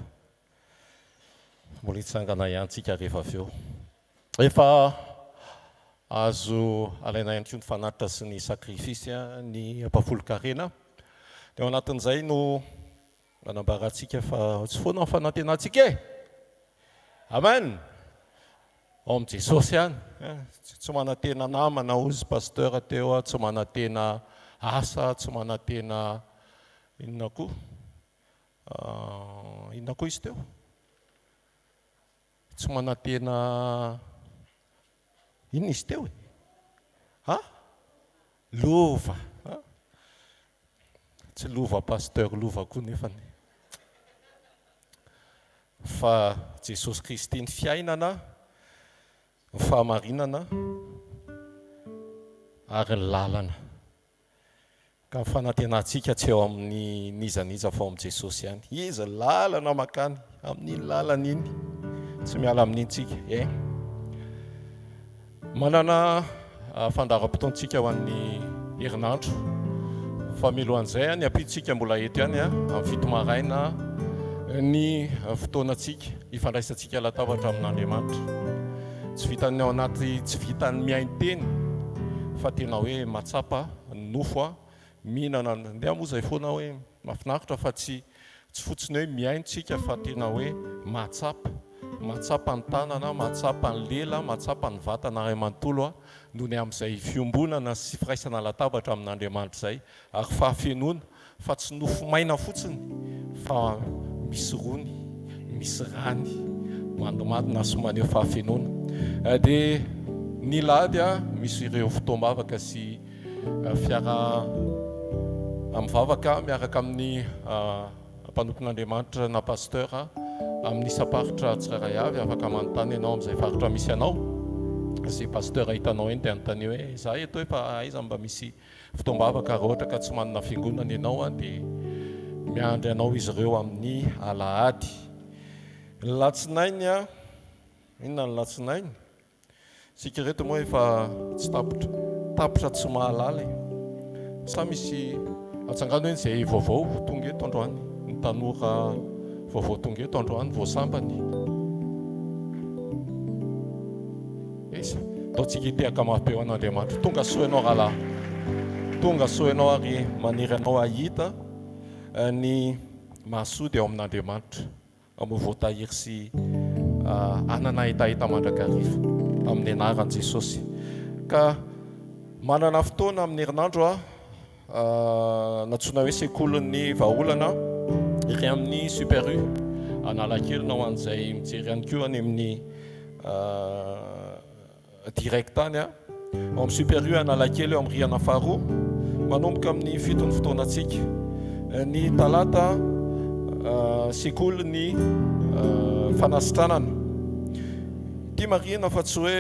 mbola hitsangana ihany tsika rehefa avy eo. Efa azo alaina ihany koa ny fanatitra sy ny sakrifisy ny ampafolo-karena. Dia ao anatin'izay no manambarantsika fa tsy foana ny fanantenantsika e. Amen. Ao amin'i Jesosy ihany. Tsy manantena namana ozy pasteur teo, tsy manantena asa, tsy manantena inona koa izy teo. Tsy manantena inona izy teo e? Lova. Tsy lova pasteur, lova koa nefany. Fa Jesosy Kristy ny fiainana, ny fahamarinana ary ny lalana. Ka fanantenantsika tsy eo amin'ny nizaniza fa ao amin'i Jesosy ihany. Izy lalana makany amin'ny lalana iny. Tsy miala amin'intsika. Manana fandaharam-potoantsika ho an'ny herinandro. Fa milohan'izay ny ampitsika mbola eto ihany amin'ny fito maraina ny fotoanantsika ifandraisantsika latabatra amin'Andriamanitra. Tsy vitany ao anaty, tsy vitany miain-teny fa tena hoe matsapa ny nofo mihinana ndeha moa izay foana hoe mahafinaritra fa tsy fotsiny hoe miaintsika fa tena hoe matsapa ny tanana, matsapa ny lela, matsapa ny vatana ray manontolo noho ny amin'izay fiombonana sy firaisana latabatra amin'Andriamanitra izay ary fahafenoana fa tsy nofo maina fotsiny fa misy rony, misy rany mandomandona sy maneho fahafenoana. Dia ny lady misy ireo fotoam-bavaka sy fiara amivavaka miaraka amin'ny mpanompon'Andriamanitra na pasteur amin'ny isaparitra tsiraray avy afaka manontany ianao amin'izay faritra misy anao. Izay pasteur hitanao eny dia anontany hoe za eto efa aiza mba misy fotoam-bavaka raha ohatra ka tsy manana fiangonana ianao dia miandry anao izy ireo amin'ny alahady. Latsinainy inona ny latsinainy? Sika reto moa efa tsy tapitra tsy mahalala. Sa misy atsangano hoe izay vaovao tonga eto androany, ny tanora vaovao tonga eto androany voasambany. Ataontsika hitehaka mafy-peo an'Andriamanitra. Tonga soa ianao rahalahy. Tonga soa ianao ary maniry anao ahita ny mahasody ao amin'Andriamanitra. Amin'ny voatahiry sy anana hitahita mandrakariva amin'ny anaran'i Jesosy. Ka manana fotoana amin'ny herinandro natsoina hoe sekolin'ny vahaolana iry amin'ny Super U Analakely na ho an'izay mijery ihany koa any amin'ny direct any ao amin'ny Super U Analakely eo amin'ny rihana faharoa manomboka amin'ny fitony fotoanantsika. Ny talata sekolin'ny fanasitranana. Ity marina fa tsy hoe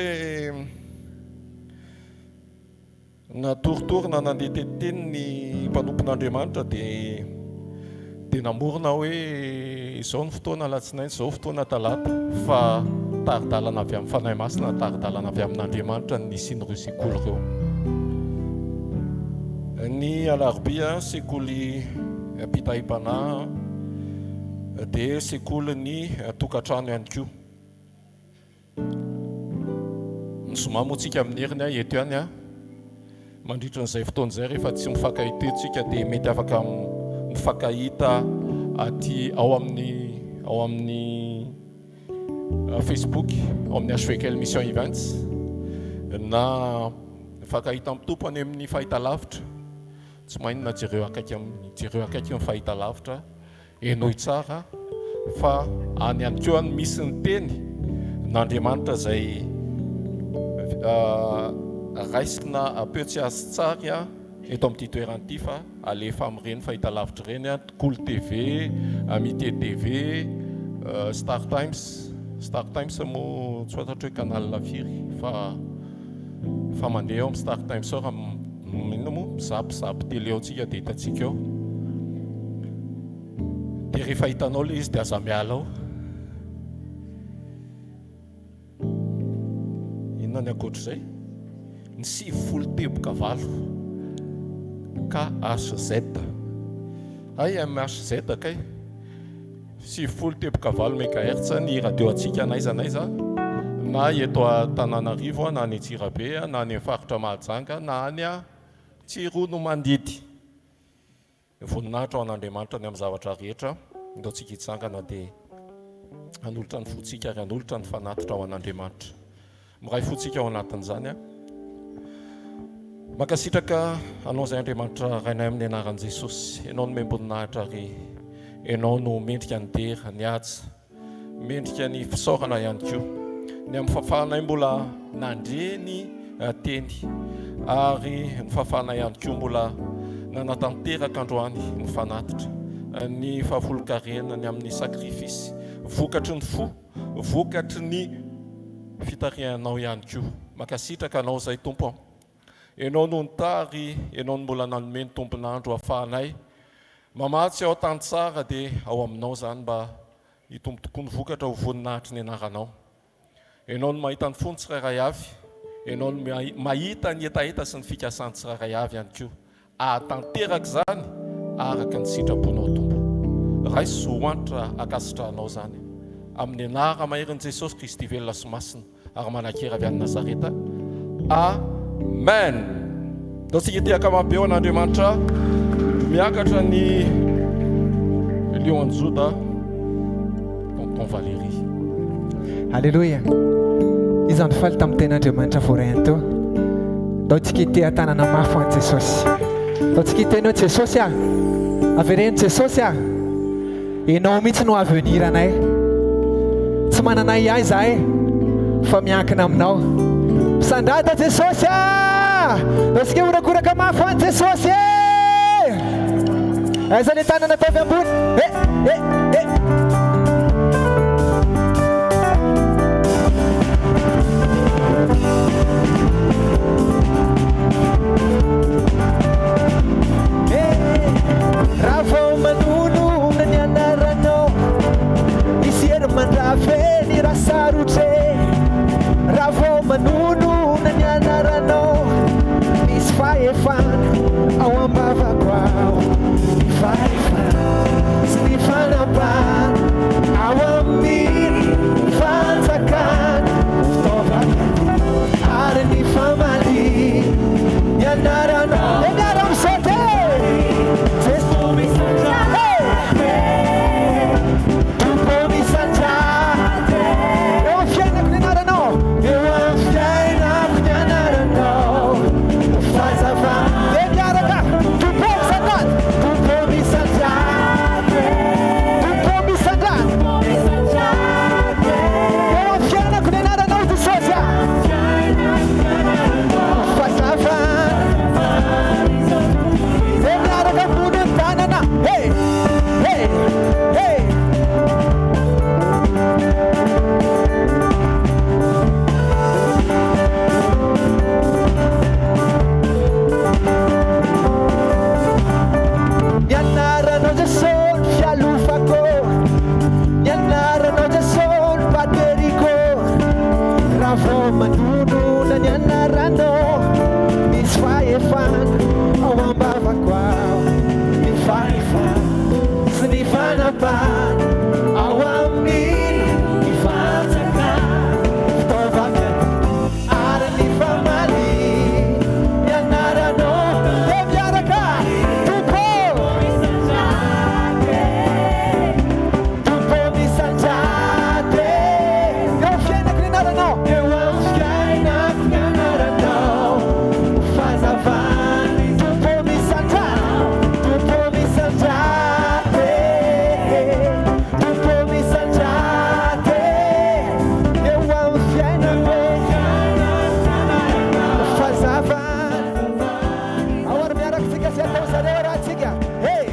natorotorona nandeha tetiteny ny mpanompon'Andriamanitra dia namorona hoe izao ny fotoana alatsinainy, izao fotoana talata fa taridalana avy amin'ny fanahy masina, taridalana avy amin'Andriamanitra ny sian'ireo sekoly ireo. Ny alarobia sekoly mpitahim-panahy dia sekoly ny tokantrano ihany koa. Ny zoma moa tsika amin'ny heriny eto ihany mandritra n'izay fotoan'izay rehefa tsy mifankahita tsika dia mety afaka mifankahita aty ao amin'ny Facebook, ao amin'ny HVKL Mission Events na mifankahita amin'ny tompo any amin'ny fahitalavitra. Tsy maninona jereo akaiky amin'ny fahitalavitra enoy tsara fa any ihany koa any misy ny teny n'Andriamanitra izay raisina apeo tsy azy tsary eto amin'ity toerana ity fa alefa amin'ireny fahitalavitra ireny Cool TV, Amitié TV, Star Times moa tsy fantatra hoe canal firy fa mandeha ao amin'ny Star Times ao inona moa mizapizapy télé ao tsika dia hitantsika ao. Dia rehefa hitanao ilay izy dia aza miala ao. Inona ny ankoatr'izay? Ny 90 teboka valo KHZ. Ay MHZ kay sivifolo teboka valo mégahertz ny radio antsika n'aiza na eto Antananarivo na any Antsirabe na any faritra Mahajanga na any Tsirono Mandidy. Voninahitra ao an'Andriamanitra ny amin'ny zavatra rehetra ndaontsika hitsangana dia hanolotra ny fotsika ary hanolotra ny fanatitra ao an'Andriamanitra. Miray fotsika ao anatin'izany makasitraka anao izay Andriamanitra rainay amin'ny anaran'i Jesosy. Ianao no membonahitra ary ianao no mendrika ny dera, ny aja, mendrika ny fisaorana ihany koa. Ny amin'ny fahafahanay mbola nandre ny teny ary ny fahafahanay ihany koa mbola nanatanteraka androany ny fanatitra, ny fahavolon-karena ny amin'ny sakrifisy, vokatry ny fo, vokatry ny fitarihanao ihany koa. Makasitraka anao izay Tompo, ianao no nitary, ianao no mbola nanome ny tompon'andro hafahanay mamatsy ao tany tsara dia ao aminao zany mba hitombo tokoa ny vokatra ho voninahitry ny anaranao. Ianao no mahita ny fony tsirairay avy, ianao no mahita ny etaeta sy ny fikasany tsirairay avy ihany koa. Ahatanteraka zany araka ny sitraponao Tompo. Raisy zo hoanitra akasitra anao zany amin'ny anara maherin' Jesosy Kristy velona sy masina ary manakera avy any Nazareta. Amen. Ndaontsika ity akamabe ao an'Andriamanitra miakatra ny Lion Juda tonton Valérie. Alléluia. Izany faly tamin'ny ten'Andriamanitra voarainy teo. Ndaontsika ity tanana mafy ho an'i Jesosy. Ndaontsika itenao Jesosy avereny Jesosy ianao mihitsy no avenir anay. Tsy mananay ahy zahay fa miankina aminao. Mpisandrada Jesosy ndaontsika horakoraka mafy ho an'i Jesosy. Aiza le tanana tavy ambony. Raha vao manonona ny anaranao, misy hery mandrafe ny raha sarotre. Raha vao manonona ny anaranao, misy fahefana ao ambavako ao. Ny fahefana sy ny fanapana ao amin'ny fanjakana, fitaovana ary ny famaly ny anaranao. Ianarao misaoty Hey!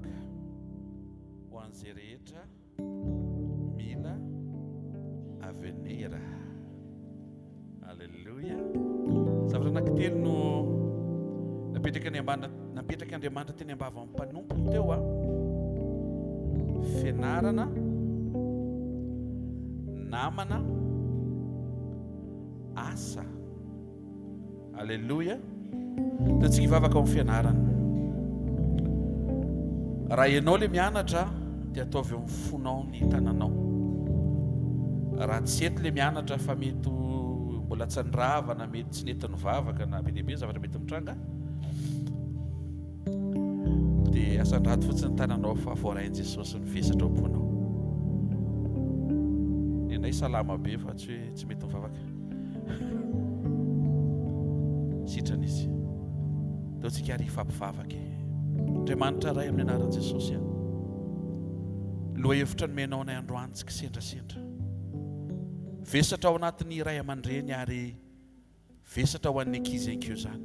vavaka ho an'izay rehetra mila avenir. Alleluia. Zavatra anankitelo no napetraka Andriamanitra teny ambava amin'ny mpanompony teo fianarana, namana, asa. Alleluia. Tatsika hivavaka amin'ny fianarana. Raha ianao le mianatra dia ataovy amin'ny fonao ny tananao. Raha tsy eto le mianatra fa mety mbola tsy andrava na mety tsy nety nivavaka na be dehibe zavatra mety mitranga, dia asandrato fotsiny tananao fa voarain'i Jesosy nivesatra ao am-ponao. Nenay salama be fa tsy hoe tsy mety mivavaka. Sitrana izy. Taontsika ary hifampivavaka. Andriamanitra ray amin'ny anaran'i Jesosy. Loha hevitra nomenao nay androany tsy kisendrasendra. Vesatra ao anatin'ny ray aman-dreny ary vesatra ho an'ny ankizy ankeo zany.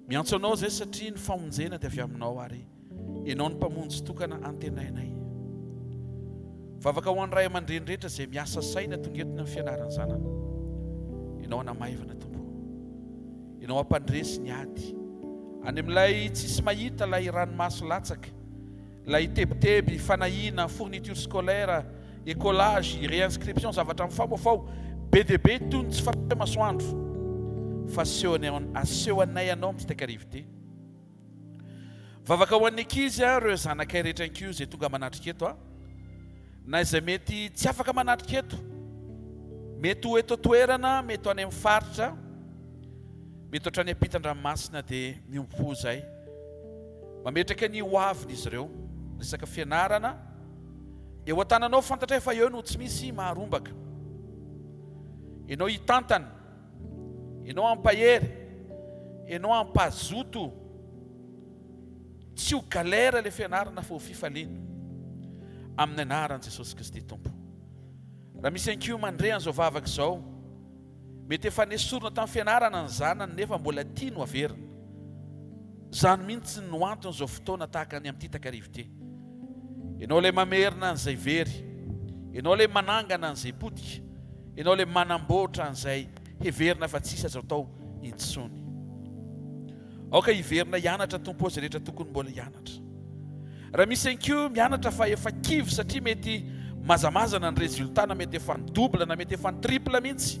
Miantso anao zay satria ny famonjena dia avy aminao ary ianao ny mpamonjy tokana antenainay. Vavaka ho an'ny ray aman-dreny rehetra izay miasa saina tongetiny amin'ny fianarany zanany. Ianao anamaivana tompo. Ianao ampandresy ny ady. Any amin'ilay tsisy mahita ilay ranomaso latsaka, ilay tebiteby, fanahiana, fourniture scolaire, écolage, réinscription, zavatra mifamoafao be dia be toy ny tsy fatao masoandro. Fa aseho anay anao mitsitaka-rivo ty. Vavaka ho an'ny ankizy ireo zanakay rehetra ankizy izay tonga manatrika eto na izay mety tsy afaka manatrika eto, mety ho eto toerana, mety ho any amin'ny faritra, mety ohatrany ampitan-dranomasina dia miompo zay. Mametraka ny hoaviny izy ireo resaka fianarana. Eo an-tananao fantatra fa eo no tsy misy maharombaka. Ianao hitantana, ianao ampahery, ianao ampazoto. Tsy ho galera le fianarana fa ho fifaliana. Amin'ny anaran'i Jesosy Kristy Tompo. Raha misy ankiho mandre an'izao vavaka izao, mety efa nesorona tamin'ny fianarana ny zanany nefa mbola tia no averina. Zany mihitsy no antony izao fotoana tahaka ny amin'ny takarivo ty. Ianao ilay mamerina an'izay very, ianao ilay manangana an'izay potika, ianao ilay manamboatra an'izay heverina fa tsisy azo atao intsony. Aoka hiverina hianatra tompo izay rehetra tokony mbola hianatra. Raha misy ankiho mianatra fa efa kivy satria mety mazamazana ny rezultat, mety efa ny double na mety efa ny triple mihitsy,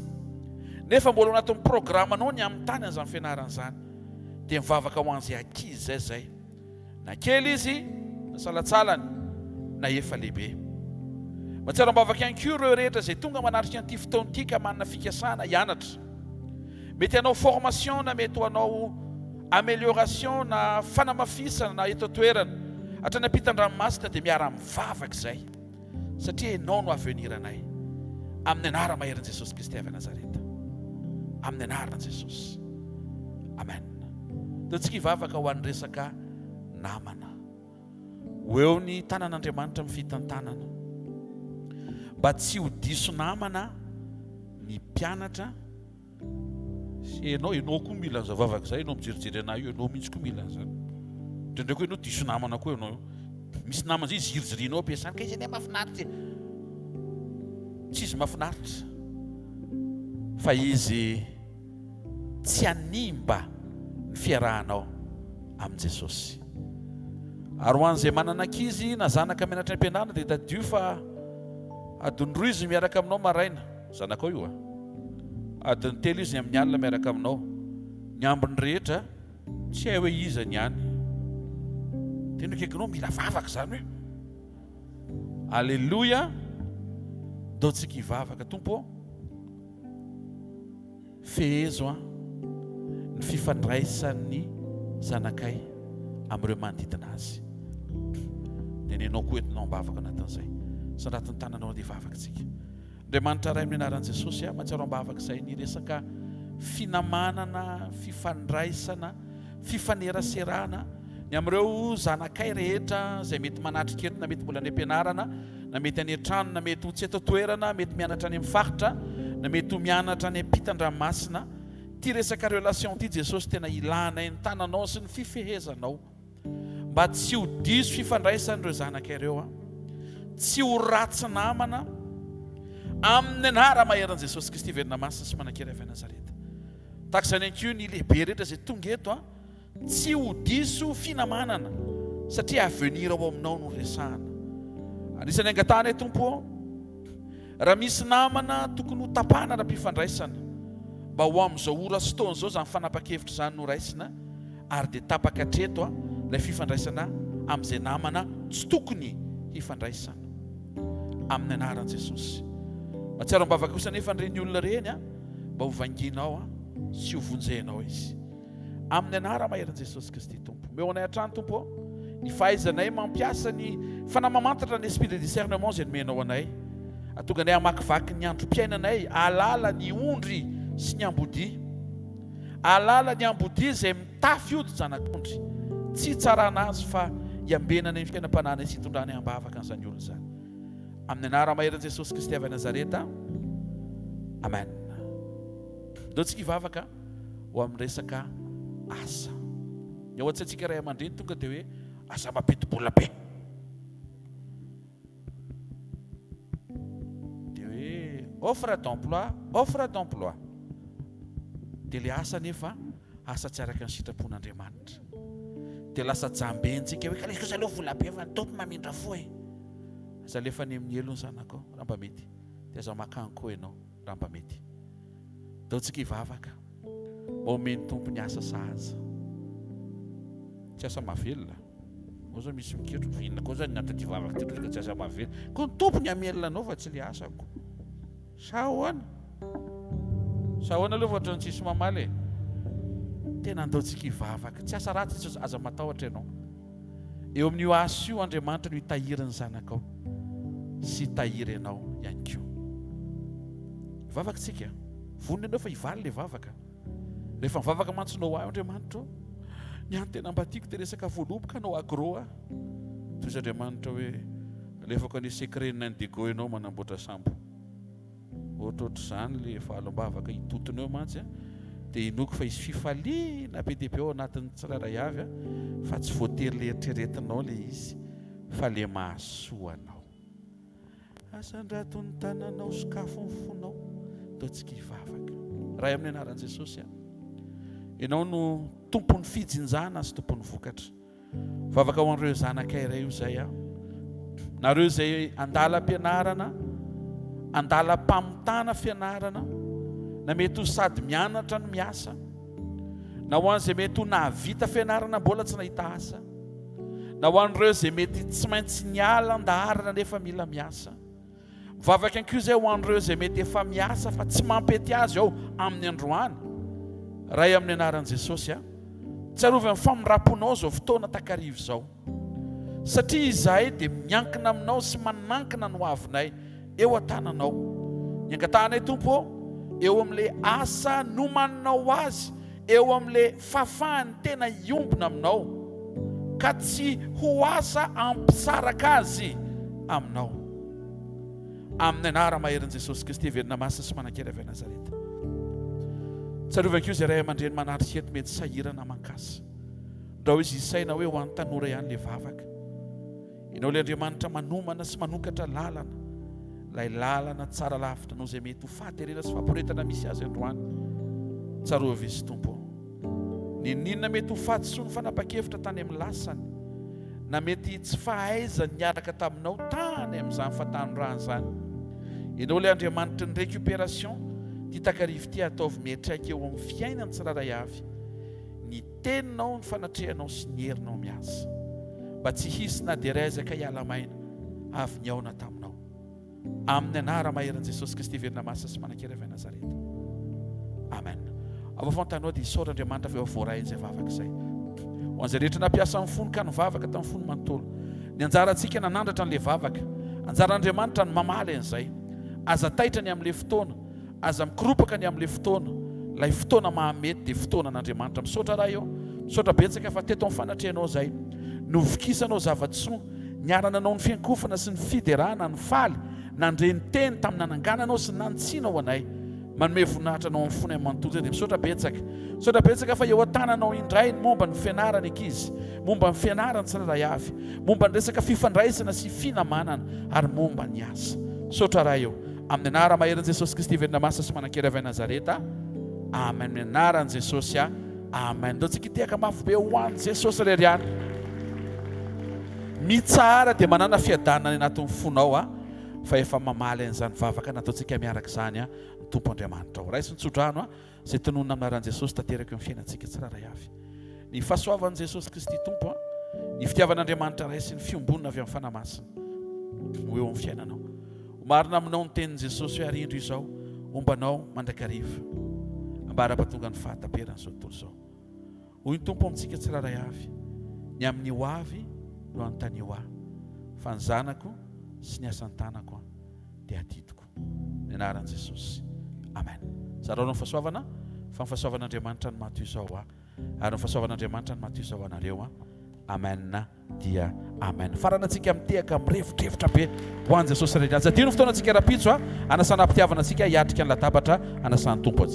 nefa mbola anatin'ny programanao ny amin'ny tany an'izany fianarana izany, dia mivavaka ho an'izay ankizy zay. Na kely izy, na salatsalany, na efa lehibe. Mahatsiaro mivavaka ihany koa ireo rehetra izay tonga manatrika an'ity fotoana ity ka manana fikasana hianatra. Mety hanao formation na mety ho hanao amélioration na fanamafisana na eto toerana. Hatrany ampitan-dranomasina dia miara mivavaka izay. Satria ianao no avenir anay. Amin'ny anarana maheran'i Jesosy Kristy avy Nazareta. Amin'ny anaran'i Jesosy. Amen. Taontsika hivavaka ho an'ny resaka namana. Ho eo ny tanan'Andriamanitra mifitantanana. Mba tsy ho diso namana ny mpianatra. Ianao koa mila an'izao vavaka izay, ianao mijerijery anay io, ianao mihitsy koa mila an'izany. Ndraindray koa ianao diso namana koa ianao. Misy namana zay zirizirianao ampiasana, ka izy anie mahafinaritra. Tsy izy mahafinaritra. Fa izy tsy hanimba ny fiarahanao amin'i Jesosy. Ary ho an'izay manana ankizy na zanaka mianatra ny ampianarana dia tadio fa adiny roa izy miaraka aminao maraina, zanakao io adiny telo izy amin'ny alina miaraka aminao. Ny ambiny rehetra tsy hay hoe iza ny any. Tena kekinao mila vavaka zany hoe. Alleluia. Daontsika hivavaka tompo. Fehezo ny fifandraisan'ny zanakay amin'ireo manodidina azy. Dia nenao koa entinao mivavaka anatin'izay. Sandratin'ny tananao dia hivavaka tsika. Andriamanitra ray amin'ny anaran'i Jesosy mahatsiaro ambavaka izay ny resaka finamanana, fifandraisana, fifaneraserana ny amin'ireo zanakay rehetra izay mety manatrika eto na mety mbola any ampianarana, na mety any an-trano, na mety ho tsy eto toerana, mety mianatra any amin'ny faritra, na mety ho mianatra any ampitan-dranomasina. Ty resaka relation ty Jesosy tena ilana ny tananao sy ny fifehezanao mba tsy ho diso fifandraisan'ireo zanaka ireo tsy ho ratsy namana amin'ny anara maheran'i Jesosy Kristy velona masina sy manan-kery avy Nazareta. Tahaka izany ihany koa ny lehibe rehetra izay tonga eto tsy ho diso finamanana satria avenir ao aminao no resahana. Anisany angatahana Tompo, raha misy namana tokony ho tapahana ara-pifandraisana mba ho amin'izao ora sy taona izao izany fanapa-kevitra izany no raisina, ary dia tapaka hatreto ilay fifandraisana amin'izay namana tsy tokony hifandraisana amin'ny anaran'i Jesosy. Mahatsiaro ambavaka kosa nefa ireny olona ireny mba ho vanginao sy ho vonjenao izy amin'ny anara maheran'i Jesosy Kristy Tompo. Meo anay hatrany Tompo, ny fahaizanay mampiasa ny fanamamantatra ny esprit de discernement izay nomenao anay, atonga anay hamakivaky ny androm-piainanay, alala ny ondry sy ny ambodi, alala ny ambodi izay mitafy ody zanak'ondry, tsy tsarana azy fa hiambenana ny fiainam-pananay sy hitondrany ambavaka an'izany olona izany. Amin'ny anara maheran'i Jesosy Kristy avy Nazareta, amen. Dao tsika hivavaka ho amin'ny resaka asa. Ny ao an-tsaintsika ray aman-dreny tonga dia hoe asa mampidi-bola be. Dia hoe offre d'emploi. Dia ilay asa nefa asa tsy araka ny sitrapon'Andriamanitra. Dia lasa jambentsika hoe kalesy kosa aloha vola be fa ny tompo mamindra fo aza lefa ny amin'ny elo ny zanako raha mba mety, dia aza makany koa ianao raha mba mety. Dao tsika hivavaka omeny tompo ny asa sahaza, tsy asa mavelona. Ao zao misy miketro vinona koa zany nataty hivavaka teto tsy asa mavelona, ko ny tompo ny amelona anao fa tsy le asako. Sahoana aloha fa ohatrany tsisy mamaly tena andao tsika hivavaka, tsy asa ratsy tsy aza matahotra ianao. Eo amin'io asa io Andriamanitra no hitahiry ny zanakao sy hitahiry ianao ihany koa. Hivavaka tsika, vonona ianao fa hivaly le vavaka. Rehefa mivavaka mantsinao ahy Andriamanitra, ny any tena mba tiako dia resaka voaloboka anao agro toy izy Andriamanitra hoe alefako ny secret n'indigo ianao manamboatra sambo. Ohatrohatr' izany le fahalom-bavaka hitotona eo mantsy dia inoko fa izy fifaliana be dia be ao anatin'ny tsiraray avy fa tsy voatery le eritreretinao le izy fa le mahasoa anao. Asandrato ny tananao sakafo ny fonao, taontsika hivavaka raha amin'ny anaran'i Jesosy. Ianao no tompon'ny fijinjana sy tompon'ny vokatra. Vavaka ho an'ireo zanakay iray io izay nareo izay andalam-pianarana, andalam-pamitana fianarana, na mety ho sady mianatra no miasa, na ho an'izay mety ho nahavita fianarana mbola tsy nahita asa, na ho an'ireo izay mety tsy maintsy niala andaharana nefa mila miasa. Vavaka ankoa izay ho an'ireo izay mety efa miasa fa tsy mampety azy ao amin'ny androany. Raha amin'ny anaran'i Jesosy tsarovy amin'ny famiraponao izao fotoana takarivo izao, satria izahay dia miankina aminao sy manankina no avinay eo an-tananao. Ny angatanay Tompo eo amin'ilay asa nomaninao azy, eo amin'ilay fahafahany tena iombona aminao, ka tsy ho asa ampisaraka azy aminao. Amin'ny anara maheran'i Jesosy Kristy velona masina sy manan-kery avy Nazareta. Tsarovana koa izay ray aman-dreny manatrika eto mety sahirana mankasa. Raha izy isaina hoe ho an'ny tanora ihany le vavaka, ianao ilay Andriamanitra manomana sy manokatra lalana, ilay lalana tsara lavitra no izay mety ho fahaterena sy famporetana misy azy androany. Tsarovy izy Tompo, ninona mety ho fahatsoa ny fanapa-kevitra tany amin'ny lasany, na mety tsy fahaizany niaraka taminao tany amin'izany fatanorana izany. Ianao ilay Andriamanitra ny récupération, ty takarivo ty ataovy miatraika eo amin'ny fiainany tsiraray avy, ny teninao ny fanatrehanao sy ny herinao miasa, mba tsy hisy na dia rezaka hiala maina avy ny aona taminao. Amin'ny anara maheran'i Jesosy Kristy velona masina sy manan-kery avy Nazareta. Amen. Avafantanao dia isaor'Andriamanitra avy eo voaray izay vavaka izay. Ho an'izay rehetra nampiasa amin'ny fony ka nivavaka tamin'ny fony manontolo, ny anjarantsika nanandratra n'ilay vavaka, anjaran'Andriamanitra ny mamaly an'izay, aza taitra ny amin'ilay fotoana, aza mikoropaka ny amin'ilay fotoana, ilay fotoana mahamety dia fotoana n'Andriamanitra. Misaotra raha eo, misaotra betsaka fa teto amin'ny fanatrehanao izay, novokisanao zava-tsoa, niarananao ny fiankofana sy ny fiderana, ny faly, nandre ny teny tamin'ny nanangananao sy nantsianao anay. manome voninahitra anao amin'ny fony manontolo zay dia misaotra betsaka fa eo an-tananao indray momba ny fianarana ankizy, momba ny fianarana tsirairay avy, momba ny resaka fifandraisana sy finamanana ary momba ny asa. Saotra raha eo amin'ny anara maheran'i Jesosy Kristy velona masina sy manan-kery avy Nazareta. Amen. Amin'ny anaran'i Jesosy. Amen. Ndao tsika hitehaka mafy be ho an'i Jesosy reriany. Mitsara dia manana fiadanana anatin'ny fonao fa efa mamaly an'izany vavaka nataontsika miaraka izany ny tompo Andriamanitra ao. Raisy nitsodrano izay tononona amin'ny anaran'i Jesosy tanteraka eo amin'ny fiainantsika tsiraray avy. Ny fahasoavan'i Jesosy Kristy tompo, ny fitiavan'Andriamanitra ray sy ny fiombonana avy amin'ny fanamasina ho eo amin'ny fiainanao. Marina aminao ny tenin'i Jesosy hoe arindro izao ombanao mandrakariva ambara-pahatonga ny fahataperana izao tontolo izao. Hoy ny tompo amintsika tsiraray avy, ny amin'ny ho avy no anontany ho ahy, fa ny zanako sy ny asan'ny tanako dia adidiko. Ny anaran'i Jesosy. Amen. Zarao ny fahasoavana, fa ny fahasoavan'Andriamanitra ny matoy izao ary ny fahasoavan'Andriamanitra ny matoy izao anareo. Amen dia amen. Farana antsika mitehaka mirevitrevitra be ho an'i Jesosy reriany. Zadino fotoana antsika rapitso anasana ampitiavana antsika hiatrika ny latabatra anasany tompo.